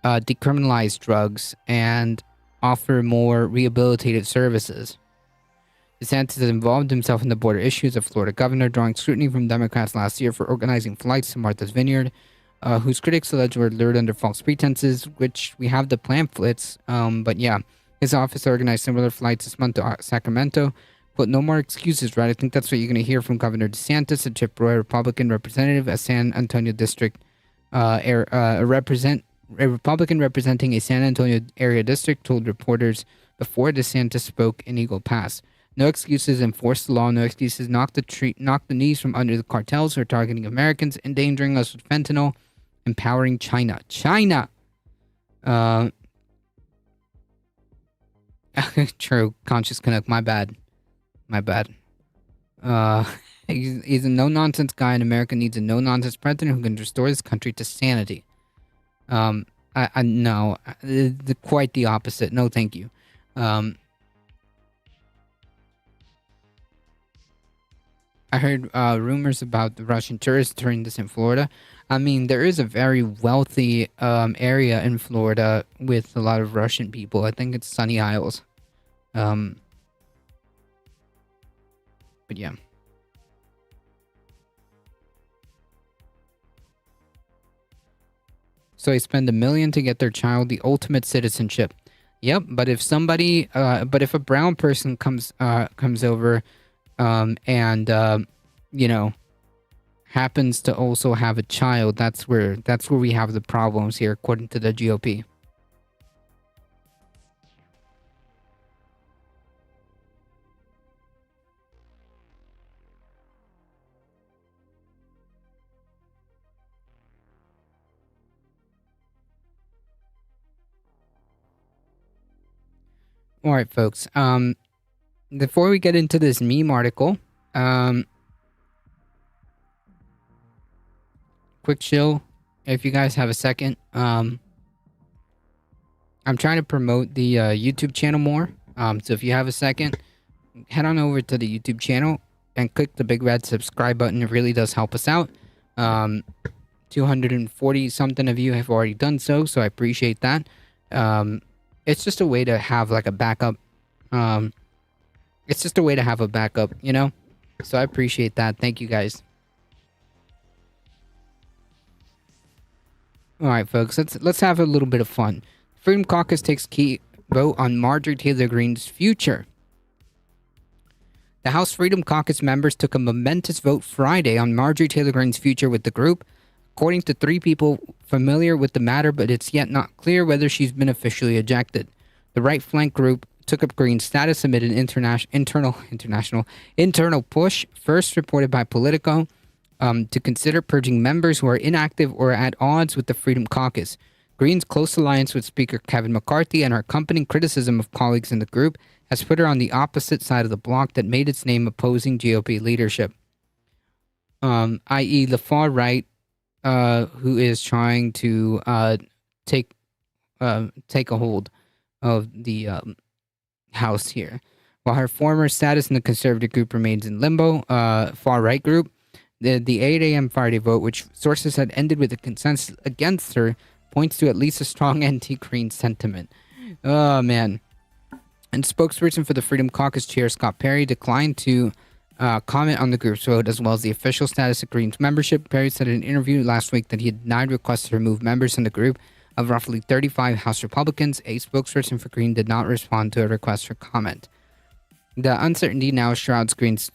S2: decriminalize drugs and offer more rehabilitative services. DeSantis has involved himself in the border issues of Florida governor, drawing scrutiny from Democrats last year for organizing flights to Martha's Vineyard, whose critics allege were lured under false pretenses, which we have the pamphlets, but yeah. His office organized similar flights this month to Sacramento. But no more excuses, right? I think that's what you're going to hear from Governor DeSantis, a Chip Roy, Republican representative, a San Antonio district, a Republican representing a San Antonio area district, told reporters before DeSantis spoke in Eagle Pass. No excuses, enforce the law. No excuses, knock the knees from under the cartels who are targeting Americans, endangering us with fentanyl, empowering China. China! True, Conscious Canuck, my bad. He's a no-nonsense guy, and America needs a no-nonsense president who can restore this country to sanity. No, quite the opposite. No, thank you. I heard rumors about the Russian tourists doing this in Florida. I mean, there is a very wealthy area in Florida with a lot of Russian people. I think it's Sunny Isles. But yeah. So they spend $1 million to get their child the ultimate citizenship. Yep, but if somebody, if a brown person comes over, and happens to also have a child, that's where we have the problems here, according to the GOP. All right, folks. Before we get into this meme article, quick chill. If you guys have a second, I'm trying to promote the YouTube channel more. So if you have a second, head on over to the YouTube channel and click the big red subscribe button. It really does help us out. 240 something of you have already done so I appreciate that. It's just a way to have like a backup. It's just a way to have a backup, you know? So I appreciate that. Thank you guys. All right, folks, let's have a little bit of fun. Freedom Caucus takes key vote on Marjorie Taylor Greene's future. The House Freedom Caucus members took a momentous vote Friday on Marjorie Taylor Greene's future with the group, according to 3 people familiar with the matter, but it's yet not clear whether she's been officially ejected. The right flank group took up Greene's status amid an internal push, first reported by Politico, to consider purging members who are inactive or at odds with the Freedom Caucus. Greene's close alliance with Speaker Kevin McCarthy and her accompanying criticism of colleagues in the group has put her on the opposite side of the bloc that made its name opposing GOP leadership, i.e. the far right, who is trying to take a hold of the House here. While her former status in the conservative group remains in limbo, far right group, The 8 a.m. Friday vote, which sources had ended with a consensus against her, points to at least a strong anti-Green sentiment. Oh, man. And spokesperson for the Freedom Caucus chair, Scott Perry, declined to comment on the group's vote, as well as the official status of Green's membership. Perry said in an interview last week that he had denied requests to remove members in the group of roughly 35 House Republicans. A spokesperson for Green did not respond to a request for comment. The uncertainty now shrouds Green's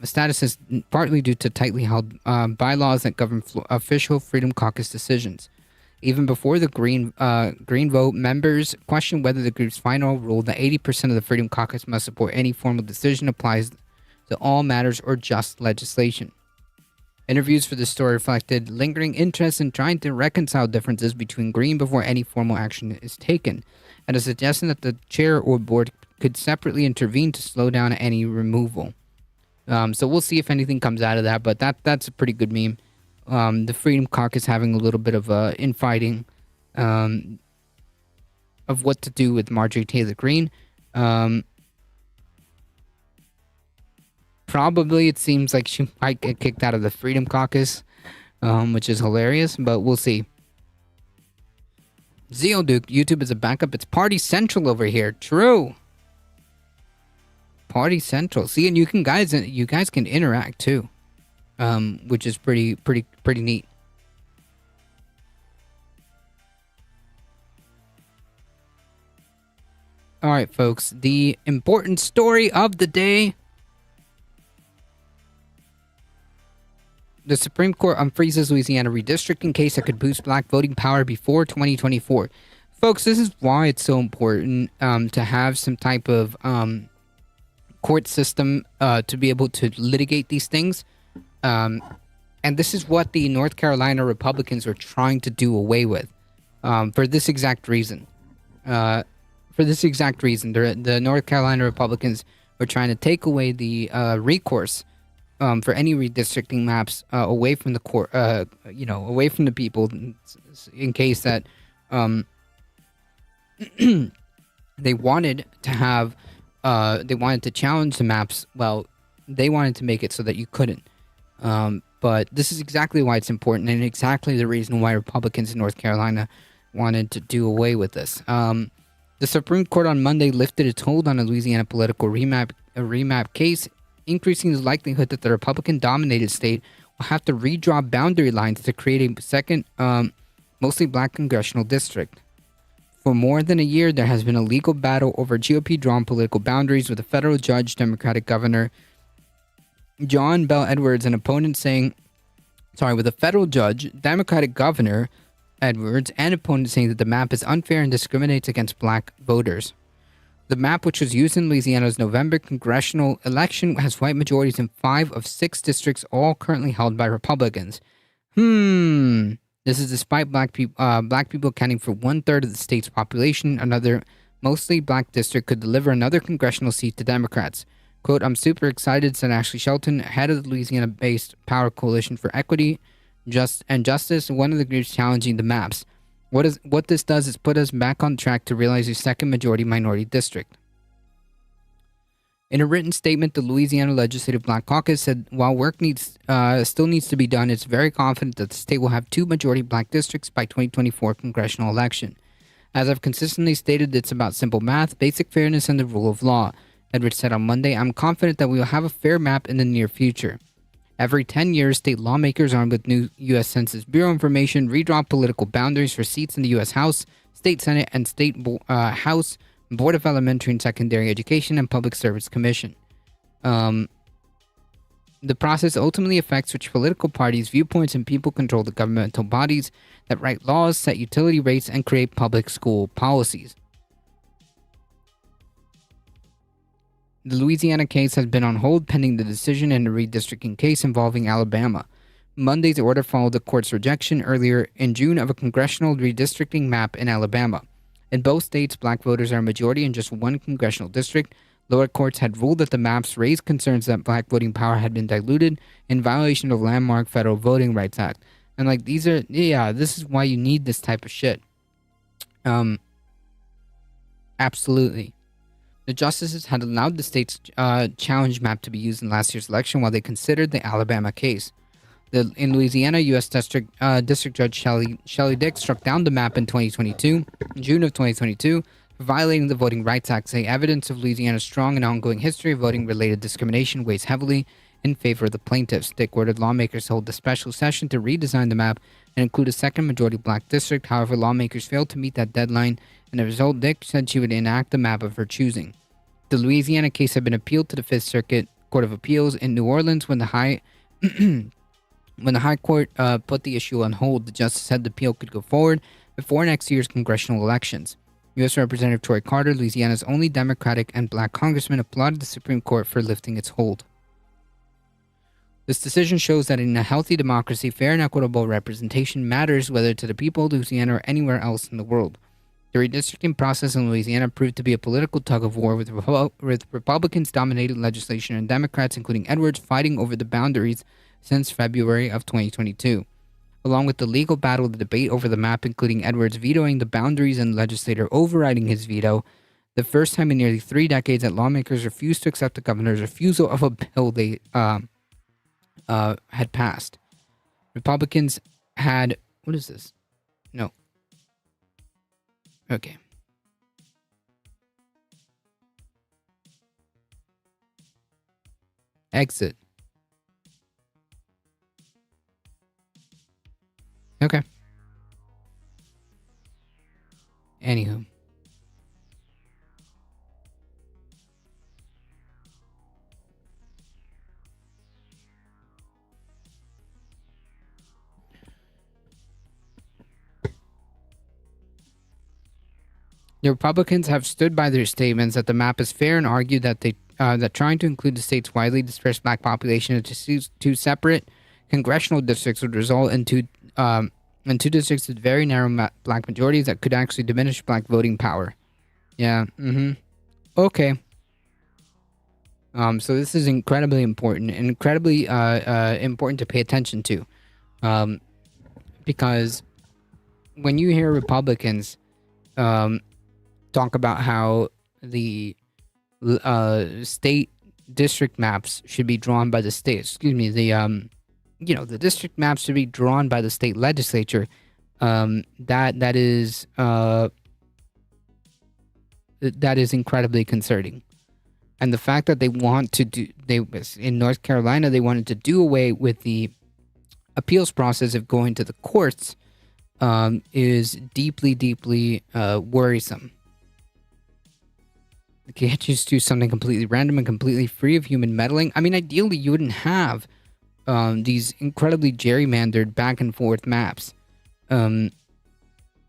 S2: status is partly due to tightly held bylaws that govern official Freedom Caucus decisions. Even before the Green vote, members questioned whether the group's final rule that 80% of the Freedom Caucus must support any formal decision applies to all matters or just legislation. Interviews for the story reflected lingering interest in trying to reconcile differences between Green before any formal action is taken, and a suggestion that the chair or board could separately intervene to slow down any removal. So we'll see if anything comes out of that, but that's a pretty good meme. The Freedom Caucus having a little bit of infighting of what to do with Marjorie Taylor Greene. Probably it seems like she might get kicked out of the Freedom Caucus, which is hilarious, but we'll see. Zeoduke, YouTube is a backup. It's Party Central over here. True. Party Central. See, and you guys can interact too, which is pretty neat. All right, folks. The important story of the day. The Supreme Court unfreezes Louisiana redistricting case that could boost black voting power before 2024. Folks, this is why it's so important to have some type of court system to be able to litigate these things. And this is what the North Carolina Republicans were trying to do away with for this exact reason. The North Carolina Republicans were trying to take away the recourse for any redistricting maps away from the court, away from the people, in case that they wanted to have, they wanted to challenge the maps. Well, they wanted to make it so that you couldn't. But this is exactly why it's important, and exactly the reason why Republicans in North Carolina wanted to do away with this. The Supreme Court on Monday lifted its hold on a Louisiana political remap case, increasing the likelihood that the Republican-dominated state will have to redraw boundary lines to create a second, mostly black congressional district. For more than a year, there has been a legal battle over GOP-drawn political boundaries, with a federal judge, Democratic Governor John Bel Edwards, with a federal judge, Democratic Governor Edwards, and opponents saying that the map is unfair and discriminates against black voters. The map, which was used in Louisiana's November congressional election, has white majorities in 5 of 6 districts, all currently held by Republicans. This is despite black people accounting for 1/3 of the state's population. Another mostly black district could deliver another congressional seat to Democrats. Quote, "I'm super excited," said Ashley Shelton, head of the Louisiana-based Power Coalition for Equity and Justice, one of the groups challenging the maps. What this does is put us back on track to realize a second majority minority district. In a written statement, the Louisiana Legislative Black Caucus said while work still needs to be done, it's very confident that the state will have 2 majority black districts by 2024 congressional election. As I've consistently stated, it's about simple math, basic fairness, and the rule of law. Edwards said on Monday, "I'm confident that we will have a fair map in the near future. Every 10 years, state lawmakers armed with new U.S. Census Bureau information redraw political boundaries for seats in the U.S. House, State Senate, and State House, Board of Elementary and Secondary Education, and Public Service Commission. The process ultimately affects which political parties, viewpoints, and people control the governmental bodies that write laws, set utility rates, and create public school policies." The Louisiana case has been on hold pending the decision in a redistricting case involving Alabama. Monday's order followed the court's rejection earlier in June of a congressional redistricting map in Alabama. In both states, black voters are a majority in just 1 congressional district. Lower courts had ruled that the maps raised concerns that black voting power had been diluted in violation of landmark Federal Voting Rights Act. And this is why you need this type of shit. Absolutely. The justices had allowed the state's challenge map to be used in last year's election while they considered the Alabama case. In Louisiana, U.S. District Judge Shelley Dick struck down the map in 2022, in June of 2022, for violating the Voting Rights Act, saying evidence of Louisiana's strong and ongoing history of voting-related discrimination weighs heavily in favor of the plaintiffs. Dick ordered lawmakers to hold a special session to redesign the map and include a second majority black district. However, lawmakers failed to meet that deadline, and as a result, Dick said she would enact a map of her choosing. The Louisiana case had been appealed to the Fifth Circuit Court of Appeals in New Orleans when the High Court put the issue on hold. The justice said the appeal could go forward before next year's congressional elections. U.S. Representative Troy Carter, Louisiana's only Democratic and black congressman, applauded the Supreme Court for lifting its hold. This decision shows that in a healthy democracy, fair and equitable representation matters whether to the people of Louisiana or anywhere else in the world. The redistricting process in Louisiana proved to be a political tug-of-war with Republicans-dominated legislation and Democrats, including Edwards, fighting over the boundaries since February of 2022. Along with the legal battle, the debate over the map, including Edwards vetoing the boundaries and the legislator overriding his veto, the first time in nearly 3 decades that lawmakers refused to accept the governor's refusal of a bill they had passed. Republicans had... What is this? No. Okay. Exit. Okay. Anywho. The Republicans have stood by their statements that the map is fair and argued that that trying to include the state's widely dispersed black population into 2 separate congressional districts would result in two districts with very narrow black majorities that could actually diminish black voting power. Yeah. Okay. So this is incredibly important and incredibly important to pay attention to, because when you hear Republicans talk about how the state district maps should be drawn by the state, the district maps should be drawn by the state legislature, that is incredibly concerning. And the fact that in North Carolina, they wanted to do away with the appeals process of going to the courts, is deeply, deeply worrisome. You can't just do something completely random and completely free of human meddling. I mean, ideally, you wouldn't have these incredibly gerrymandered back and forth maps.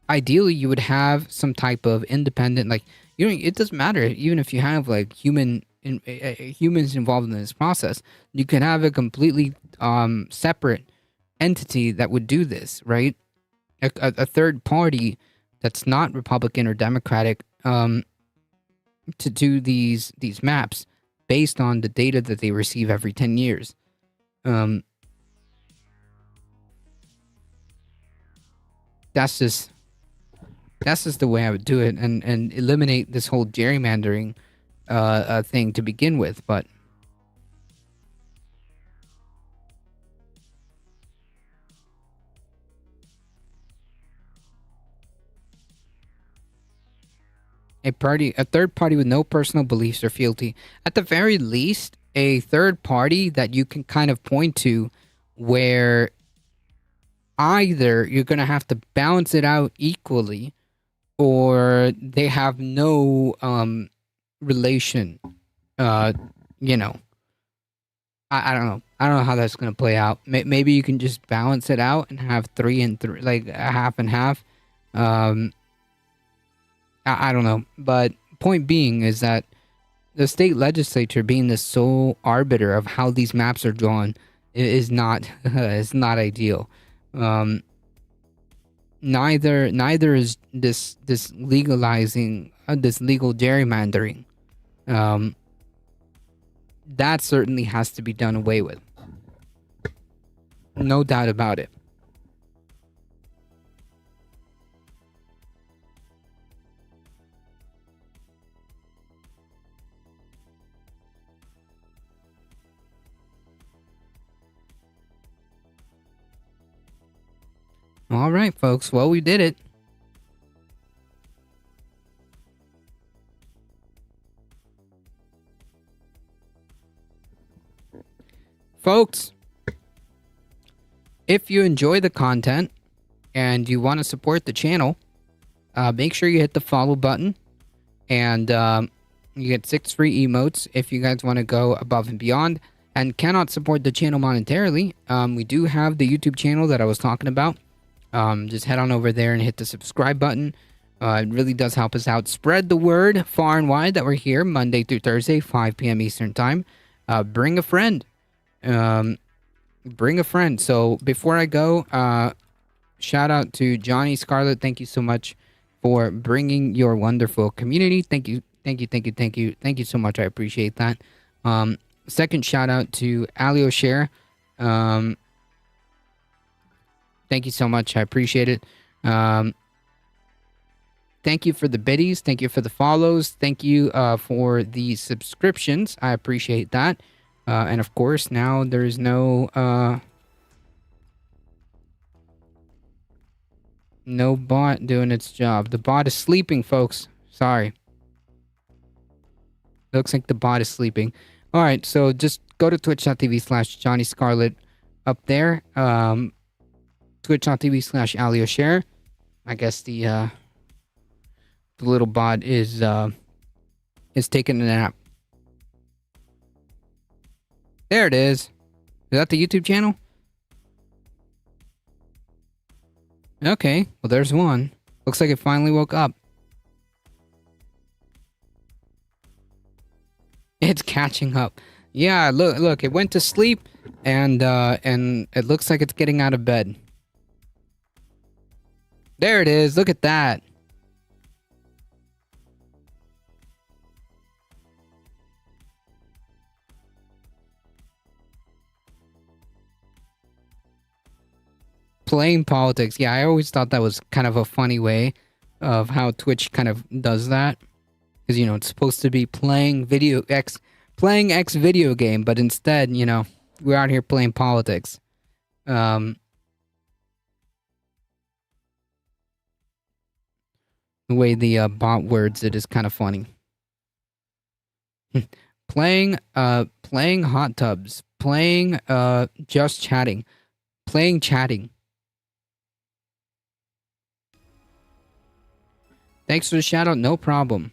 S2: Ideally, you would have some type of independent, it doesn't matter, even if you have humans involved in this process, you can have a completely separate entity that would do this, right? A third party that's not Republican or Democratic, to do these maps based on the data that they receive every 10 years. That's just the way I would do it, and eliminate this whole gerrymandering thing to begin with. But a third party with no personal beliefs or fealty, at the very least, a third party that you can kind of point to, where either you're going to have to balance it out equally, or they have no relation. I don't know. I don't know how that's going to play out. Maybe you can just balance it out and have 3 and 3, like a half and half. I don't know. But point being is that the state legislature, being the sole arbiter of how these maps are drawn, is not is not ideal. Neither is this legalizing this legal gerrymandering. That certainly has to be done away with. No doubt about it. All right, folks. Well, we did it. Folks, if you enjoy the content and you want to support the channel, make sure you hit the follow button, and you get 6 free emotes if you guys want to go above and beyond and cannot support the channel monetarily. We do have the YouTube channel that I was talking about. Just head on over there and hit the subscribe button. It really does help us out. Spread the word far and wide that we're here Monday through Thursday, 5 p.m. Eastern Time. Bring a friend. Bring a friend. So before I go, shout out to Johnny Scarlett. Thank you so much for bringing your wonderful community. Thank you so much. I appreciate that. Second shout out to Alio Share. Thank you so much. I appreciate it. Thank you for the biddies. Thank you for the follows. Thank you for the subscriptions. I appreciate that. And of course, now there's no bot doing its job. The bot is sleeping, folks. Sorry. Looks like the bot is sleeping. All right, so just go to twitch.tv/JohnnyScarlett up there. Twitch.tv/AlioShare. I guess the little bot is taking a nap. There it is. Is that the YouTube channel? Okay, well there's one. Looks like it finally woke up. It's catching up. Yeah, look, it went to sleep and it looks like it's getting out of bed. There it is. Look at that. Playing politics. Yeah, I always thought that was kind of a funny way of how Twitch kind of does that. Because, you know, it's supposed to be playing X video game, but instead, you know, we're out here playing politics. The way the bot words it is kind of funny. playing hot tubs, playing just chatting, playing chatting. Thanks for the shout out, no problem.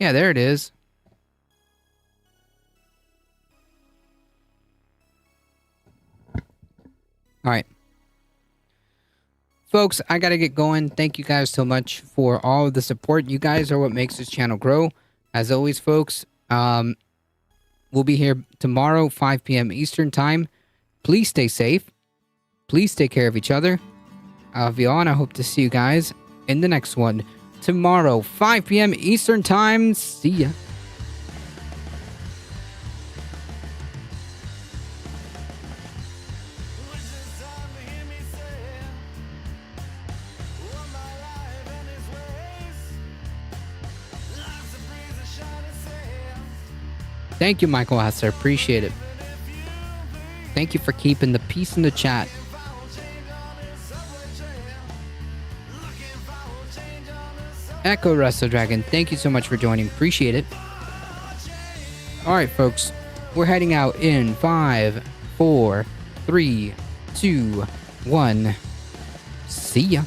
S2: Yeah, there it is. Alright. Folks, I gotta get going. Thank you guys so much for all of the support. You guys are what makes this channel grow. As always, folks, we'll be here tomorrow, 5 p.m. Eastern Time. Please stay safe. Please take care of each other. And I hope to see you guys in the next one. Tomorrow, 5 p.m. Eastern Time. See ya. Thank you, Michael Hasser. Appreciate it. Thank you for keeping the peace in the chat. Echo Wrestle Dragon, thank you so much for joining. Appreciate it. Alright, folks. We're heading out in 5, 4, 3, 2, 1. See ya.